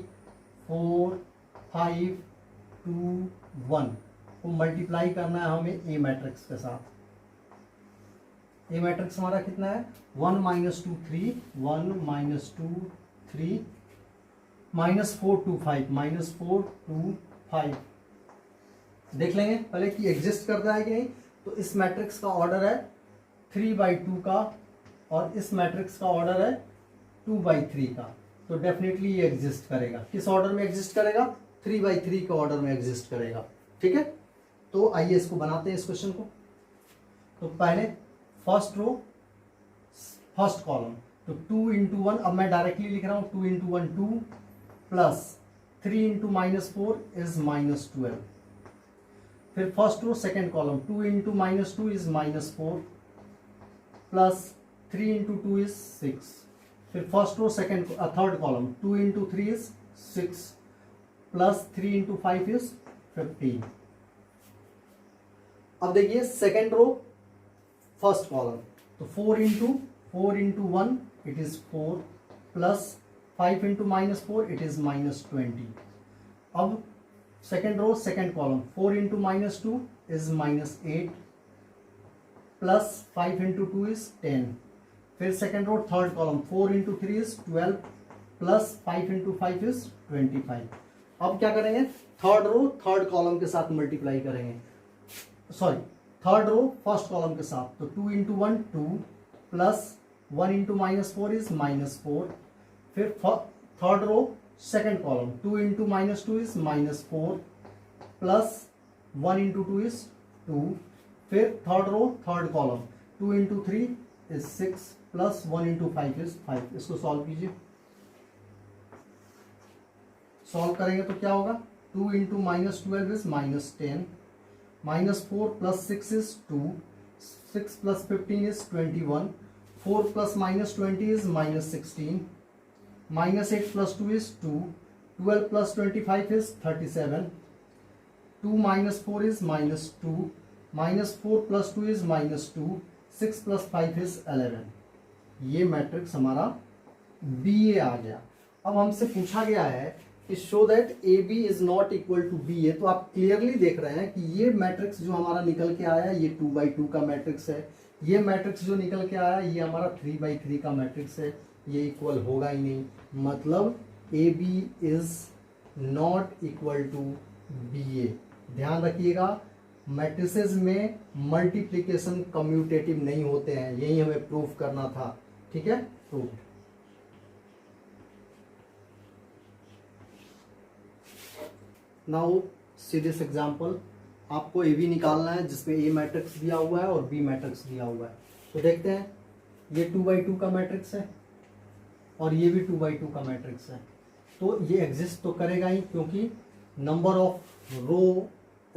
4 5 2 1 को मल्टीप्लाई करना है हमें ए मैट्रिक्स के साथ। ए मैट्रिक्स हमारा कितना है, 1 - 2 3 1 - 2 3 -4 2 5 -4 2 5। देख लेंगे पहले कि एग्जिस्ट करता है कि नहीं। तो इस मैट्रिक्स का ऑर्डर है 3/2 का और इस मैट्रिक्स का ऑर्डर है 2/3 का, तो डेफिनेटली ये एग्जिस्ट करेगा। किस ऑर्डर में एग्जिस्ट करेगा, 3/3 के ऑर्डर में एग्जिस्ट करेगा, ठीक है। तो आइए इसको बनाते हैं इस क्वेश्चन को। तो पहले फर्स्ट रो फर्स्ट कॉलम, तो 2 × 1, अब मैं डायरेक्टली लिख रहा हूं 2 × 1 2 प्लस 3 × -4 = -12। फिर first row second column, 2 × -2 = -4 plus 3 × 2 = 6। फिर first row second third column, 2 × 3 = 6 plus 3 × 5 = 15। अब देखिए सेकेंड रो फर्स्ट कॉलम, तो 4 × 1 it is 4 plus 5 × -4 it is -20। अब second row second column, 4 × -2 is -8 plus 5 × 2 is 10। फिर second row third column, 4 × 3 is 12 plus 5 × 5 is 25। अब क्या करेंगे, third row third column के साथ मल्टीप्लाई करेंगे, sorry third row first column के साथ, तो 2 × 1 2 प्लस 1 × -4 इज -4। फिर third row second column, 2 × -2 is -4 plus 1 × 2 is 2। फिर third row third column, 2 × 3 is 6 plus 1 × 5 is 5। इसको सॉल्व कीजिए। सॉल्व करेंगे तो क्या होगा, 2 into minus 12 is -10, -4 plus 6 is 2, 6 plus 15 is 21, 4 plus -20 is -16, -8 plus 2 is 2, 12 plus 25 is 37, 2 minus 4 is -2, -4 plus 2 is -2, 6 plus 5 is 11। ये matrix हमारा B ए आ गया। अब हमसे पूछा गया है कि show that A B is not equal to B A. तो आप क्लियरली देख रहे हैं कि ये मैट्रिक्स जो हमारा निकल के आया ये 2/2 का मैट्रिक्स है, ये मैट्रिक्स जो निकल के आया ये हमारा 3/3 का मैट्रिक्स है, ये इक्वल होगा ही नहीं, मतलब A B is not equal to B A. ध्यान रखिएगा, मैट्रिसेस में मल्टीप्लिकेशन कम्यूटेटिव नहीं होते हैं, यही हमें प्रूफ करना था। ठीक है, proof. Now see this example, आपको ए बी निकालना है जिसमें ए मैट्रिक्स दिया हुआ है और बी मैट्रिक्स दिया हुआ है। तो देखते हैं, ये 2/2 का मैट्रिक्स है और ये भी 2/2 का मैट्रिक्स है, तो ये एग्जिस्ट तो करेगा ही, क्योंकि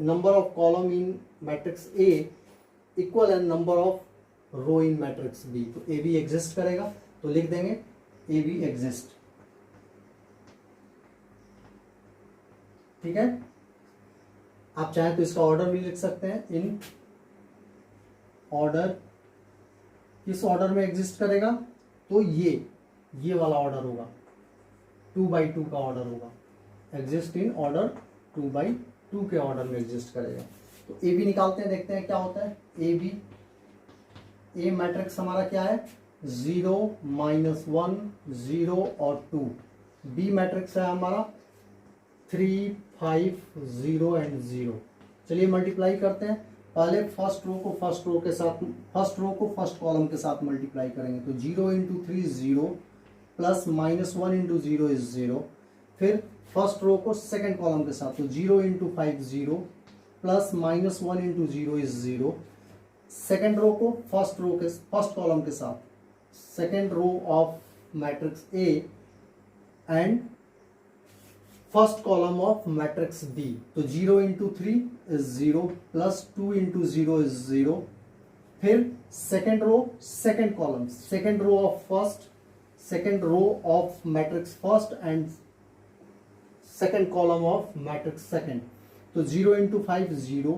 number of column in matrix A equal and number of row in matrix B। तो A B एग्जिस्ट करेगा, तो लिख देंगे A B एग्जिस्ट। ठीक है, आप चाहें तो इसका ऑर्डर भी लिख सकते हैं, इन ऑर्डर। किस ऑर्डर में एग्जिस्ट करेगा, तो ये वाला ऑर्डर होगा, 2/2 का ऑर्डर होगा, एग्जिस्ट इन ऑर्डर 2/2 के ऑर्डर में एग्जिस्ट करेगा। तो ए बी निकालते हैं, देखते हैं क्या होता है। ए बी, ए मैट्रिक्स हमारा क्या है, 0 -1 0 और 2। बी मैट्रिक्स है हमारा 3 5 0 एंड 0। चलिए मल्टीप्लाई करते हैं, पहले फर्स्ट रो को फर्स्ट फर्स्ट कॉलम के साथ मल्टीप्लाई करेंगे। तो 0 इंटू 3 0 प्लस -1 इंटू 0 इज 0। फिर फर्स्ट रो को सेकंड कॉलम के साथ, तो 0 into 5 0 plus -1 into 0 is 0। Second row को फर्स्ट कॉलम के साथ, second row of matrix A and first column of matrix B. तो 0 into 3 is 0 plus 2 into 0 is 0। फिर second row second column, second row of matrix first and second column of matrix second. तो 0 into 5 0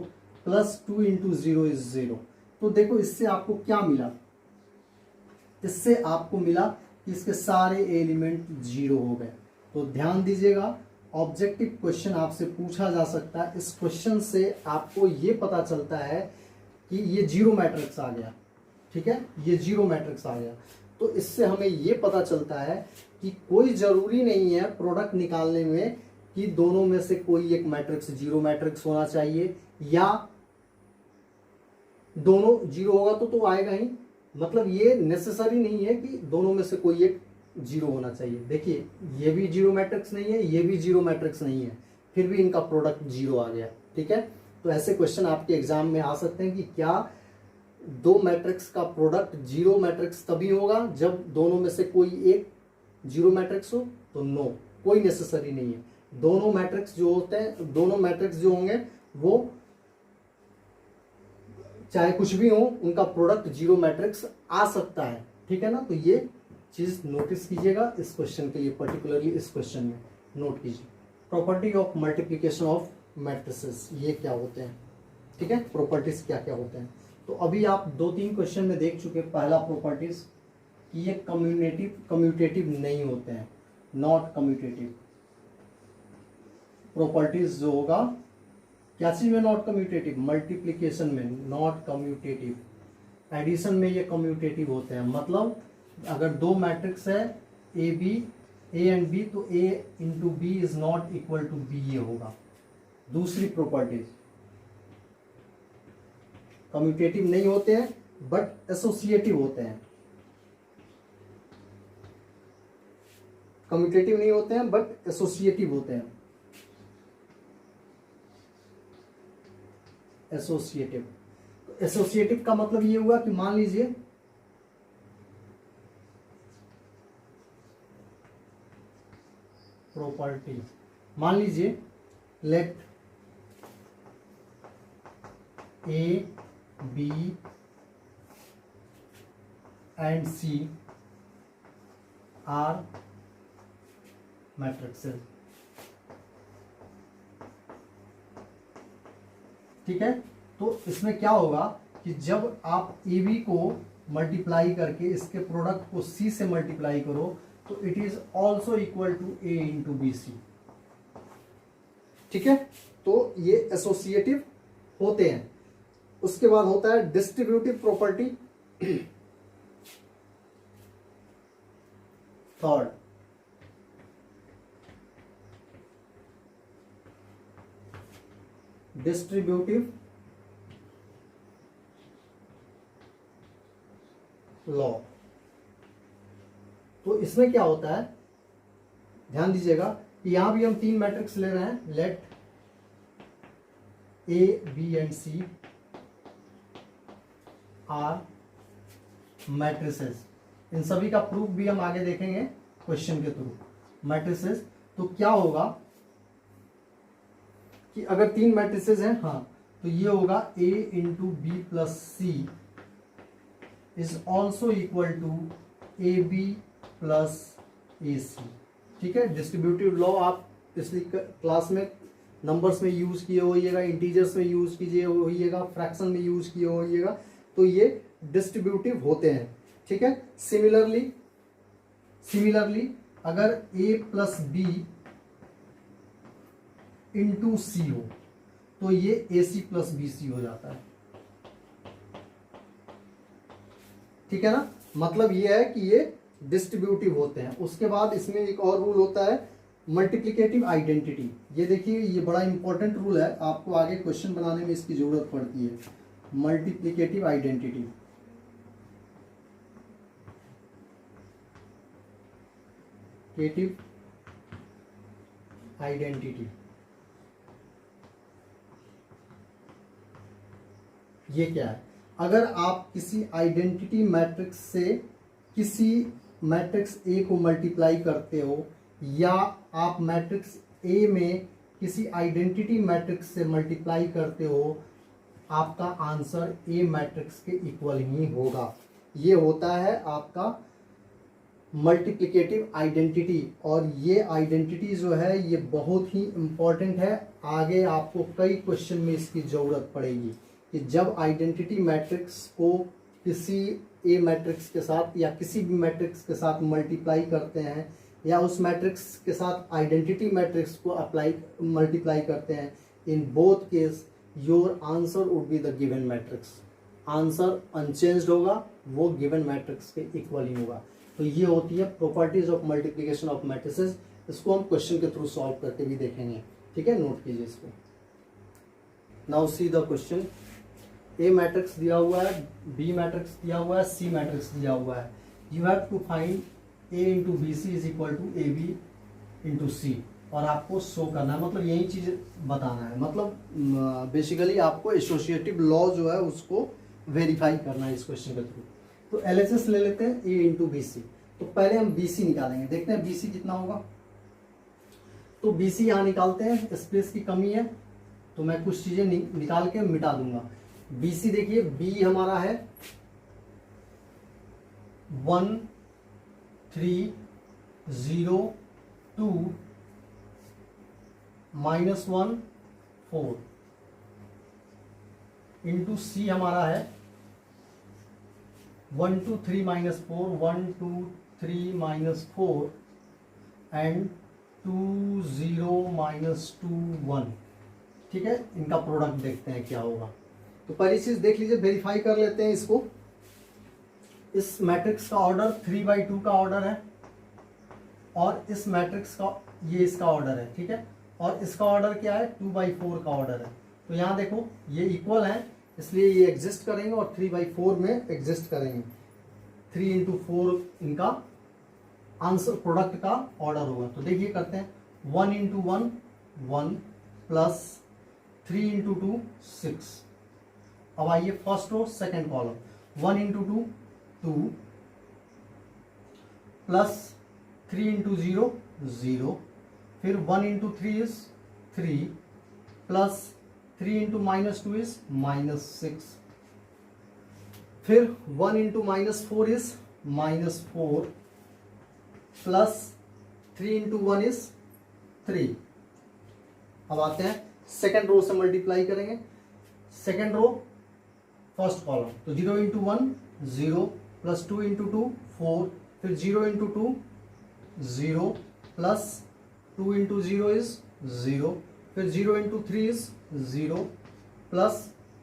plus 2 into 0 is 0। तो देखो इससे आपको क्या मिला, इससे आपको मिला कि इसके सारे एलिमेंट 0 हो गए। तो ध्यान दीजिएगा, ऑब्जेक्टिव क्वेश्चन आपसे पूछा जा सकता है। इस क्वेश्चन से आपको ये पता चलता है कि ये 0 मैट्रिक्स आ गया। ठीक है, ये 0 मैट्रिक्स आ गया। तो इससे हमें ये पता चलता है कि कोई जरूरी नहीं है प्रोडक्ट निकालने में कि दोनों में से कोई एक मैट्रिक्स 0 मैट्रिक्स होना चाहिए, या दोनों 0 होगा तो आएगा ही। मतलब ये नेसेसरी नहीं है कि दोनों में से कोई एक 0 होना चाहिए। देखिए, ये भी 0 मैट्रिक्स नहीं है, ये भी 0 मैट्रिक्स नहीं है, फिर भी इनका प्रोडक्ट 0 आ गया। ठीक है, तो ऐसे क्वेश्चन आपके एग्जाम में आ सकते हैं कि क्या दो मैट्रिक्स का प्रोडक्ट 0 मैट्रिक्स तभी होगा जब दोनों में से कोई एक 0 मैट्रिक्स हो। तो नो, कोई नेसेसरी नहीं है। दोनों मैट्रिक्स जो होंगे वो चाहे कुछ भी हो, उनका प्रोडक्ट 0 मैट्रिक्स आ सकता है। ठीक है ना, तो ये चीज नोटिस कीजिएगा इस क्वेश्चन के लिए, पर्टिकुलरली इस क्वेश्चन में नोट कीजिए। Property of multiplication of matrices, ये क्या होते हैं। ठीक है, प्रॉपर्टीज क्या क्या होते हैं। तो अभी आप 2-3 क्वेश्चन में देख चुके। पहला प्रॉपर्टीज कि ये कम्यूटेटिव नहीं होते हैं, नॉट कम्यूटेटिव। प्रॉपर्टीज जो होगा क्या चीज में नॉट कम्यूटेटिव, मल्टीप्लिकेशन में नॉट कम्यूटेटिव, एडिशन में ये कम्यूटेटिव होते हैं। मतलब अगर दो मैट्रिक्स है ए एंड बी, तो A into B is not equal to B, ये होगा। दूसरी प्रॉपर्टीज, कम्यूटेटिव नहीं होते हैं बट एसोसिएटिव होते हैं। कम्यूटेटिव नहीं होते हैं बट एसोसिएटिव होते हैं। एसोसिएटिव का मतलब ये हुआ कि मान लीजिए प्रॉपर्टी मान लीजिए let A B and C are matrices. ठीक है, तो इसमें क्या होगा कि जब आप ए बी को मल्टीप्लाई करके इसके प्रोडक्ट को सी से मल्टीप्लाई करो तो it is also equal to A into B C. ठीक है, तो ये एसोसिएटिव होते हैं। उसके बाद होता है distributive property. Third, distributive law. तो इसमें क्या होता है, ध्यान दीजिएगा कि यहां भी हम 3 मैट्रिक्स ले रहे हैं, let A B and C are matrices. इन सभी का प्रूफ भी हम आगे देखेंगे क्वेश्चन के थ्रू। मैट्रिसेस, तो क्या होगा कि अगर 3 मैट्रिसेस हैं, हाँ, तो ये होगा A into B plus C is also equal to A B plus A C. ठीक है, डिस्ट्रीब्यूटिव लॉ आप पिछली क्लास में नंबर्स में यूज किए होइएगा, इंटीजर्स में यूज कीजिए होइएगा, फ्रैक्शन में यूज किए होइएगा, तो ये डिस्ट्रीब्यूटिव होते हैं। ठीक है, सिमिलरली अगर a प्लस बी इंटू सी हो तो ये ए सी प्लस बी सी हो जाता है। ठीक है ना, मतलब ये है कि ये डिस्ट्रीब्यूटिव होते हैं। उसके बाद इसमें एक और रूल होता है मल्टीप्लिकेटिव आइडेंटिटी। ये देखिए, ये बड़ा इंपॉर्टेंट रूल है, आपको आगे क्वेश्चन बनाने में इसकी जरूरत पड़ती है। मल्टीप्लिकेटिव आइडेंटिटी, आइडेंटिटी ये क्या है? अगर आप किसी आइडेंटिटी मैट्रिक्स से किसी मैट्रिक्स ए को मल्टीप्लाई करते हो, या आप मैट्रिक्स ए में किसी आइडेंटिटी मैट्रिक्स से मल्टीप्लाई करते हो, आपका आंसर ए मैट्रिक्स के इक्वल ही होगा। ये होता है आपका मल्टीप्लिकेटिव आइडेंटिटी। और ये आइडेंटिटी जो है ये बहुत ही इंपॉर्टेंट है, आगे आपको कई क्वेश्चन में इसकी ज़रूरत पड़ेगी कि जब आइडेंटिटी मैट्रिक्स को किसी ए मैट्रिक्स के साथ या किसी भी मैट्रिक्स के साथ मल्टीप्लाई करते हैं, या उस मैट्रिक्स के साथ आइडेंटिटी मैट्रिक्स को मल्टीप्लाई करते हैं, in both case your answer would be the given matrix. Answer unchanged होगा, वो गिवन मैट्रिक्स के इक्वल ही होगा। तो ये होती है properties of multiplication of matrices. इसको हम क्वेश्चन के थ्रू सॉल्व करके भी देखेंगे। ठीक है, नोट कीजिए इसको। Now see the question. A matrix दिया हुआ है, बी मैट्रिक्स दिया हुआ है, सी मैट्रिक्स दिया हुआ है। You have to find A into B C is equal to A B into C, और आपको शो करना है, मतलब यही चीज बताना है। मतलब बेसिकली आपको एसोसिएटिव लॉ जो है उसको वेरीफाई करना है इस क्वेश्चन के थ्रू। तो एलएचएस ले लेते हैं ए इंटू बी सी। तो पहले हम बी सी निकालेंगे, देखते हैं बी सी कितना होगा। तो बी सी यहाँ निकालते हैं, स्पेस की कमी है तो मैं कुछ चीजें निकाल के मिटा दूंगा। बी सी देखिए, बी हमारा है 1 3 0 2 -1 4 इंटू सी हमारा है 1 2 3 -4 1 2 3 -4 एंड 2 0 -2 1। ठीक है, इनका प्रोडक्ट देखते हैं क्या होगा। तो पहली चीज देख लीजिए, वेरीफाई कर लेते हैं इसको। इस मैट्रिक्स का ऑर्डर 3/2 का ऑर्डर है, और इस मैट्रिक्स का ये इसका ऑर्डर है। ठीक है, और इसका ऑर्डर क्या है, 2/4 का ऑर्डर है। तो यहाँ देखो ये इक्वल है, इसलिए ये एग्जिस्ट करेंगे और 3/4 में एग्जिस्ट करेंगे। 3 × 4 इनका आंसर प्रोडक्ट का ऑर्डर होगा। तो देखिए करते हैं, 1 × 1 1 प्लस 3 × 2 6। अब आइए first row second column, 1 × 2 2 plus 3 × 0 0, फिर 1 into 3 is 3 plus 3 into -2 is -6, फिर 1 into -4 is -4 plus 3 into 1 is 3। अब आते हैं सेकेंड रो से मल्टीप्लाई करेंगे, सेकेंड रो फर्स्ट कॉलम, तो 0 इंटू 1 0 प्लस 2 इंटू 2 4, फिर 0 इंटू 2 0 प्लस 2 इंटू 0 इज 0, फिर 0 into 3 is 0 plus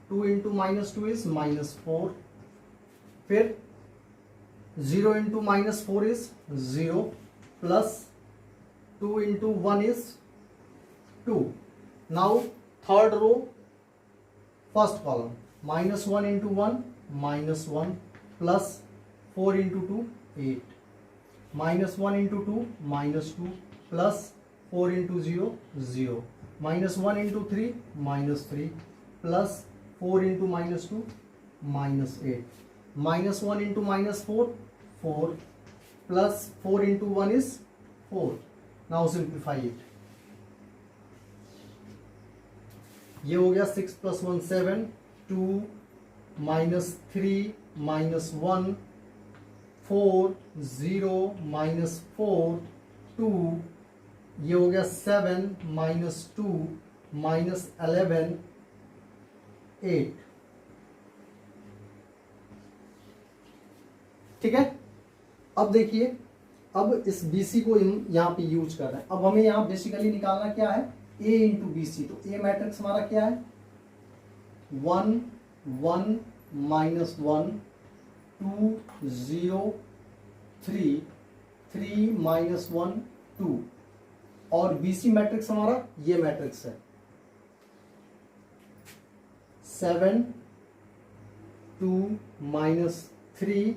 2 into -2 is -4, फिर 0 into -4 is 0 plus 2 into 1 is 2। Now third row first column, -1 into 1 -1 plus 4 into 2 8, -1 into 2 -2 plus 4 into 0 0, -1 into 3 -3 plus 4 into -2 -8, -1 into -4 4 plus 4 into 1 is 4। Now simplify it, ये हो गया 6 plus 1 7, 2 -3 -1 4 0 -4 2, ये हो गया 7 -2 -11 8। ठीक है, अब देखिए, अब इस BC को हम यहाँ पे यूज कर रहे हैं। अब हमें यहाँ बेसिकली निकालना क्या है, A इंटू BC। तो A मैट्रिक्स हमारा क्या है, 1 1 -1 2 0 3 3 -1 2, और BC मैट्रिक्स हमारा ये मैट्रिक्स है 7 2 -3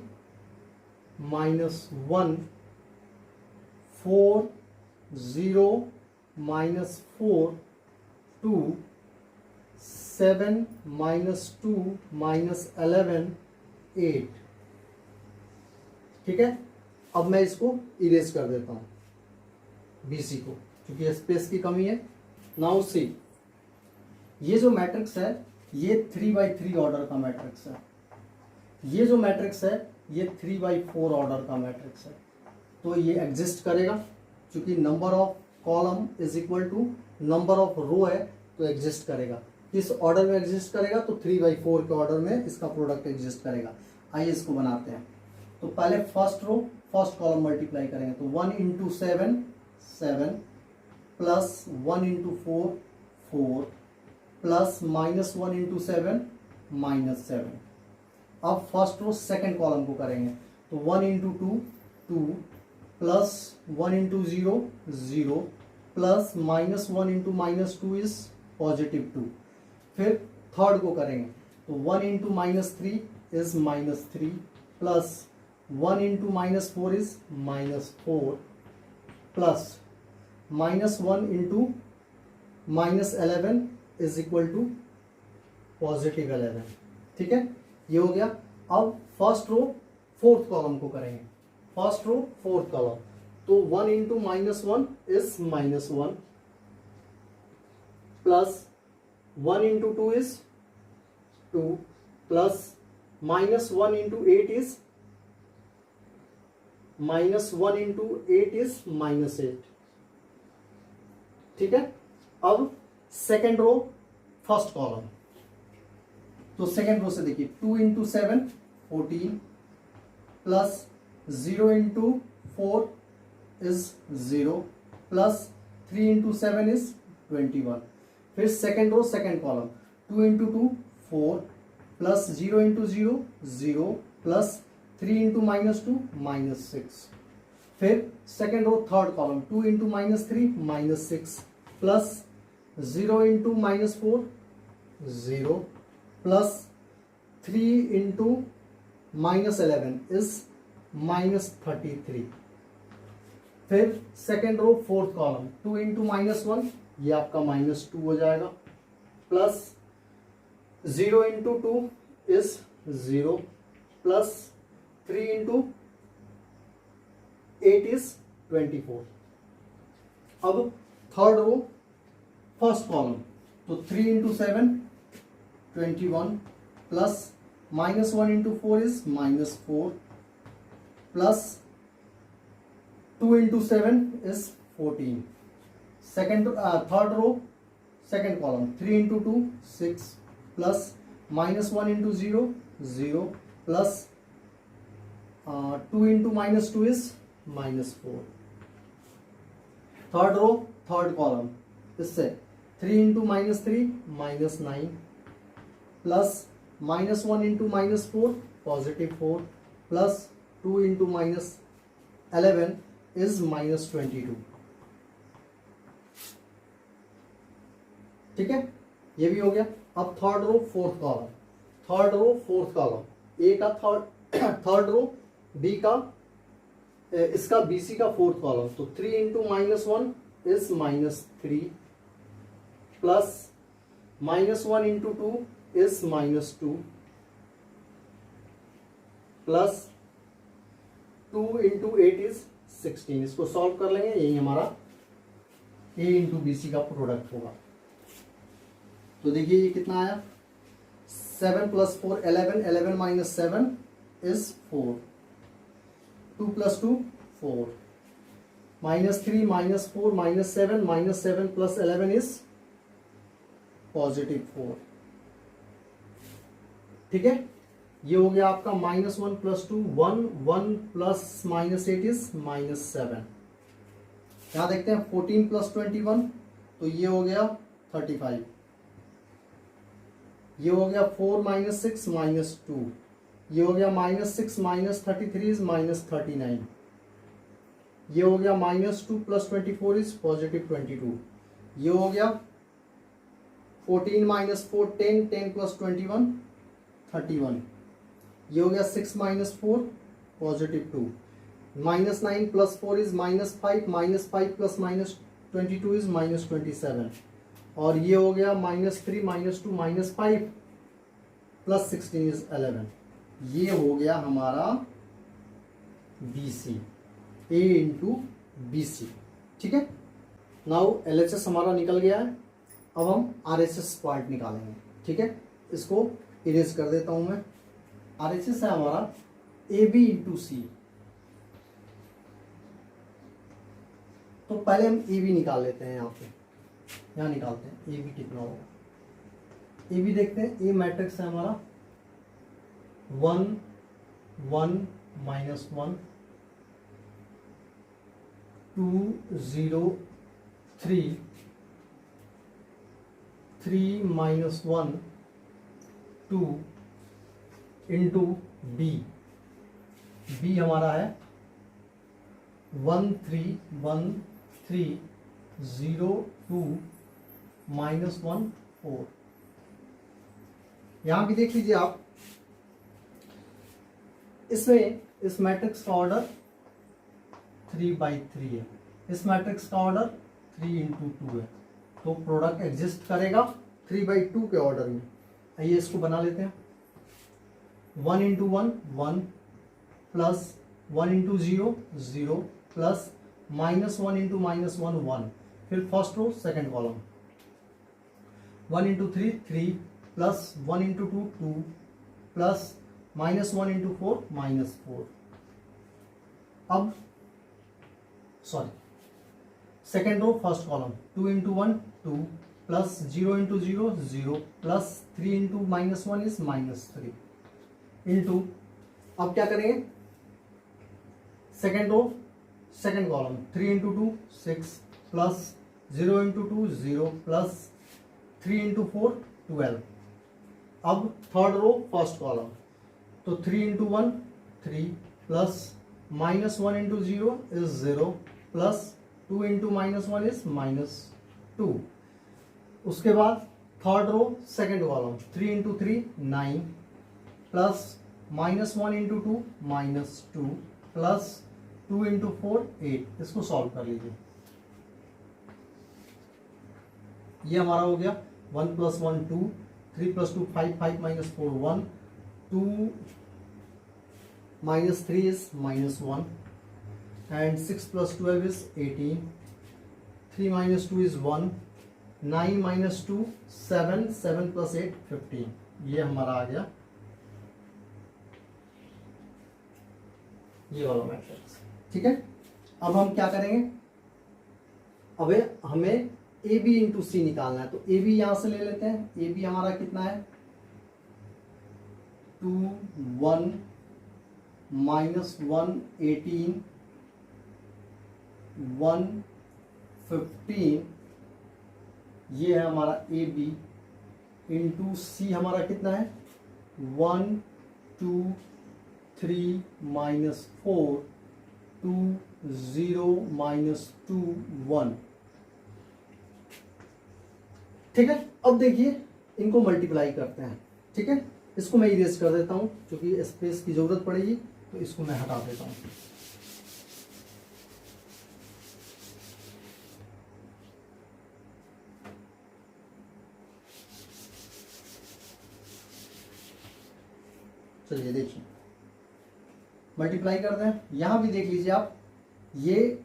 -1 4 0 -4 2 7 -2 -11 8। ठीक है, अब मैं इसको इरेज कर देता हूं BC को, क्योंकि स्पेस की कमी है। नाउ सी, ये जो मैट्रिक्स है ये 3/3 ऑर्डर का मैट्रिक्स है, ये जो मैट्रिक्स है ये 3/4 ऑर्डर का मैट्रिक्स है। तो ये एग्जिस्ट करेगा, क्योंकि number of column is equal to number of row है, तो एग्जिस्ट करेगा। किस ऑर्डर में एग्जिस्ट करेगा, तो 3/4 के ऑर्डर में इसका प्रोडक्ट एग्जिस्ट करेगा। आइए इसको बनाते हैं। तो पहले first row first column multiply करेंगे, तो 1 into 7 7 plus 1 into 4 4 plus -1 into 7 -7। अब फर्स्ट रो सेकेंड कॉलम को करेंगे, तो 1 into 2 2 plus 1 into 0 0 plus -1 into -2 is +2। फिर थर्ड को करेंगे, तो 1 into -3 is -3 plus 1 into -4 is -4 plus -1 into -11 is equal to +11। ठीक है, ये हो गया। अब फर्स्ट रो फोर्थ कॉलम को करेंगे, फर्स्ट रो फोर्थ कॉलम, तो 1 into -1 is -1 plus 1 into 2 is 2 plus -1 into 8 is -1 into 8 is -8। ठीक है, अब सेकेंड रो फर्स्ट कॉलम, तो सेकेंड रो से देखिए 2 into 7 14 plus 0 into 4 is 0 plus 3 into 7 is 21। फिर second row second column, 2 into 2 4 plus 0 into 0 0 plus 3 into -2 -6। फिर second row third column, 2 into -3 -6 plus 0 into -4 0 plus 3 into -11 is -33। फिर second row fourth column, 2 into -1 ये आपका -2 हो जाएगा plus 0 into 2 is 0 plus 3 into 8 is 24। अब third row first column, तो 3 into 7 21 plus -1 into 4 is -4 plus 2 into 7 is 14. Third row second column 3 into 2 6 plus -1 into 0 0 plus 2 into -2 is -4. Third row third column इससे 3 into -3 -9 plus -1 into -4 +4 plus 2 into -11 is -22. ठीक है, ये भी हो गया. अब third row fourth column, third row fourth column, A का third रो, B का इसका बीसी का फोर्थ कॉलम, तो 3 into -1 is -3 plus -1 into 2 is -2 plus 2 into 8 is 16. इसको सॉल्व कर लेंगे, यही हमारा ए इंटू बी सी का प्रोडक्ट होगा. तो देखिए ये कितना आया, 7 plus 4 11, 11 minus 7 is 4, 2 plus 2 4, -3 -4 -7 plus 11 is +4. ठीक है, ये हो गया आपका -1 प्लस 2 1 1 प्लस -8 इज -7. यहां देखते हैं 14 प्लस 21, तो ये हो गया 35. ये हो गया 4 -6 -2, ये हो गया -6 -33 इज -39. ये हो गया -2 प्लस 24 इज +22. ये हो गया 14 -4 10 10 प्लस 21 31. ये हो गया 6 -4 +2. -9 प्लस 4 इज -5 -5 प्लस -22 इज -27. और ये हो गया -3 -2 -5 प्लस 16 इज 11. ये हो गया हमारा BC, A इंटू BC. ठीक है, नाउ LHS हमारा निकल गया है. अब हम RHS पार्ट निकालेंगे. ठीक है, इसको इरेज कर देता हूं मैं. RHS है हमारा AB इंटू C. तो पहले हम AB निकाल लेते हैं. यहाँ निकालते हैं AB कितना होगा. AB देखते हैं, A मैट्रिक्स है हमारा 1 1 -1 2 0 3 3 -1 2 इंटू B. B हमारा है 1 3 1 3 0 2 -1 4. यहां भी देख लीजिए आप, इसमें इस मैट्रिक्स का ऑर्डर 3/3 है, इस मैट्रिक्स का ऑर्डर 3 इंटू 2 है. तो प्रोडक्ट एग्जिस्ट करेगा 3/2 के ऑर्डर में. आइए इसको बना लेते हैं. 1 into 1 1 plus 1 into 0 0 plus -1 into -1 1. फिर first row second column 1 into 3 3 plus 1 into 2 2 plus -1 into 4 -4. अब second row first column 2 into 1 2 plus 0 into 0 0 plus 3 into -1 is -3 into. अब क्या करेंगे, second row second column 3 into 2 6 plus 0 into 2 0 plus 3 into 4 12. अब third row first column, तो 3 into 1 3 plus -1 into 0 is 0 plus 2 into -1 is -2. उसके बाद third row second column 3 into 3 9 plus -1 into 2 -2 plus 2 into 4 8. इसको solve कर लीजिए. ये हमारा हो गया 1 plus 1 2 3 plus 2 5 5 minus 4 1 2 minus 3 is -1 and 6 plus 12 is 18. 3 minus 2 is 1, 9 minus 2 7, 7 plus 8 15, ये हमारा आ गया ये वाला मैट्रिक्स। ठीक है, अब हम क्या करेंगे, अब हमें ए बी इंटू सी निकालना है, तो ए बी यहां से ले लेते हैं। ए बी हमारा कितना है 2 1 माइनस 1 18 1 15, ये है हमारा ए बी इंटू सी हमारा कितना है 1 2 3 माइनस 4 2 0 माइनस 2 1। ठीक है, अब देखिए इनको मल्टीप्लाई करते हैं। ठीक है, इसको मैं इरेज कर देता हूं क्योंकि स्पेस की जरूरत पड़ेगी, तो इसको मैं हटा देता हूं। चलिए देखिए मल्टीप्लाई करते हैं। यहां भी देख लीजिए आप, ये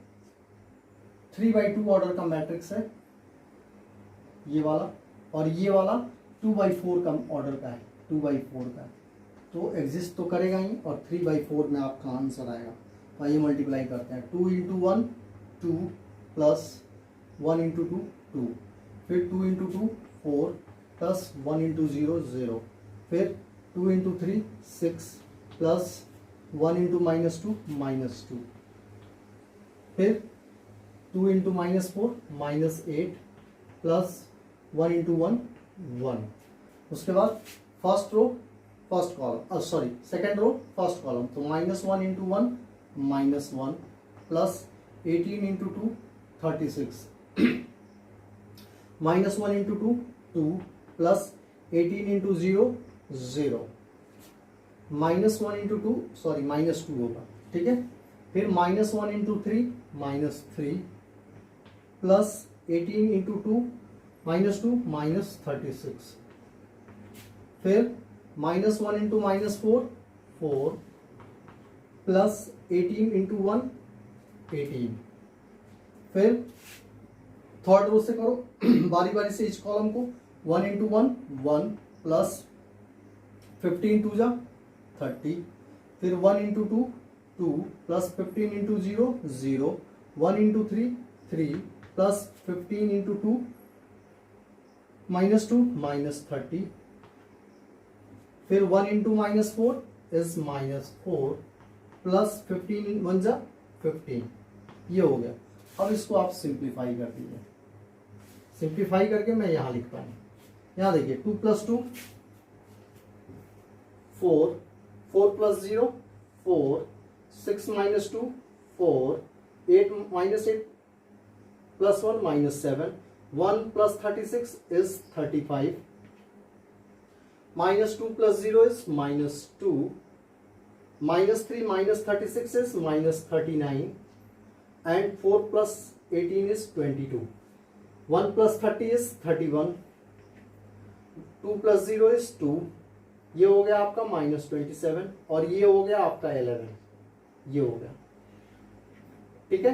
3/2 ऑर्डर का मैट्रिक्स है ये वाला, और ये वाला 2/4 का ऑर्डर का है, 2/4 का है, तो एग्जिस्ट तो करेगा ही, और 3/4 में आपका आंसर आएगा। तो आइए मल्टीप्लाई करते हैं। 2 इंटू 1 2 प्लस 1 इंटू 2 2, फिर 2 इंटू 2 4 प्लस 1 इंटू 0 0, फिर 2 इंटू 3 6 प्लस 1 इंटू माइनस 2 -2, फिर 2 इंटू -4 -8 प्लस 1 इंटू 1 1। उसके बाद first row first column, sorry second row first column, तो -1 into 1 -1 plus 18 into 2 36 -1 into 2 2 plus 18 into 0 0, -1 into 2 sorry -2 होगा। ठीक है, फिर -1 इंटू 3 -3 प्लस 18 इंटू 2 -2 -36, फिर -1 इंटू -4 4 प्लस 18 इंटू 1 18, फिर थर्ड रो से करो बारी बारी से इस कॉलम को। 1 इंटू 1 1 प्लस 15 2 जा 30, फिर 1 into 2 2 plus 15 into 0 0, 1 into 3 3 plus 15 into 2 -2 -30, फिर 1 इंटू -4 इज -4 प्लस 15 1 जा 15, ये हो गया। अब इसको आप सिंप्लीफाई कर दीजिए। सिंप्लीफाई करके मैं यहां लिखता हूं, यहां देखिए 2 plus 2 4 4 plus 0 4 6 minus 2 4 8 -8 plus 1 -7 1 plus 36 is 35, -2 plus 0 is -2, -3 minus 36 is -39, and 4 plus 18 is 22, 1 plus 30 is 31, 2 plus 0 is 2, ये हो गया आपका -27, और ये हो गया आपका 11, ये हो गया। ठीक है,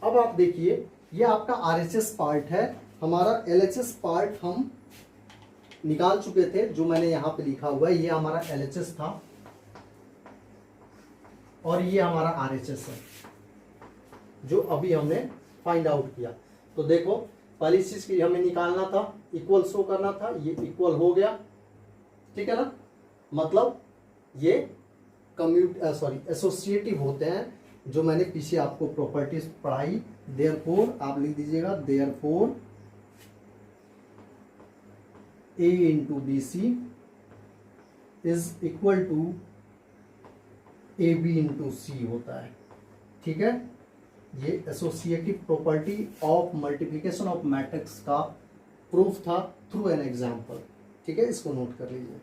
अब आप देखिए ये आपका RHS पार्ट है, हमारा LHS पार्ट हम निकाल चुके थे, जो मैंने यहां पे लिखा हुआ है, ये हमारा LHS था और ये हमारा RHS है जो अभी हमने फाइंड आउट किया। तो देखो पहली चीज की हमें निकालना था, इक्वल शो करना था, ये इक्वल हो गया। ठीक है ना, मतलब ये एसोसिएटिव होते हैं, जो मैंने पीछे आपको प्रॉपर्टीज पढ़ाई। देयरफॉर आप लिख दीजिएगा, therefore A into B C is equal to A B into C होता है। ठीक है, ये associative property of multiplication of matrix का प्रूफ था थ्रू एन एग्जाम्पल। ठीक है, इसको नोट कर लीजिए।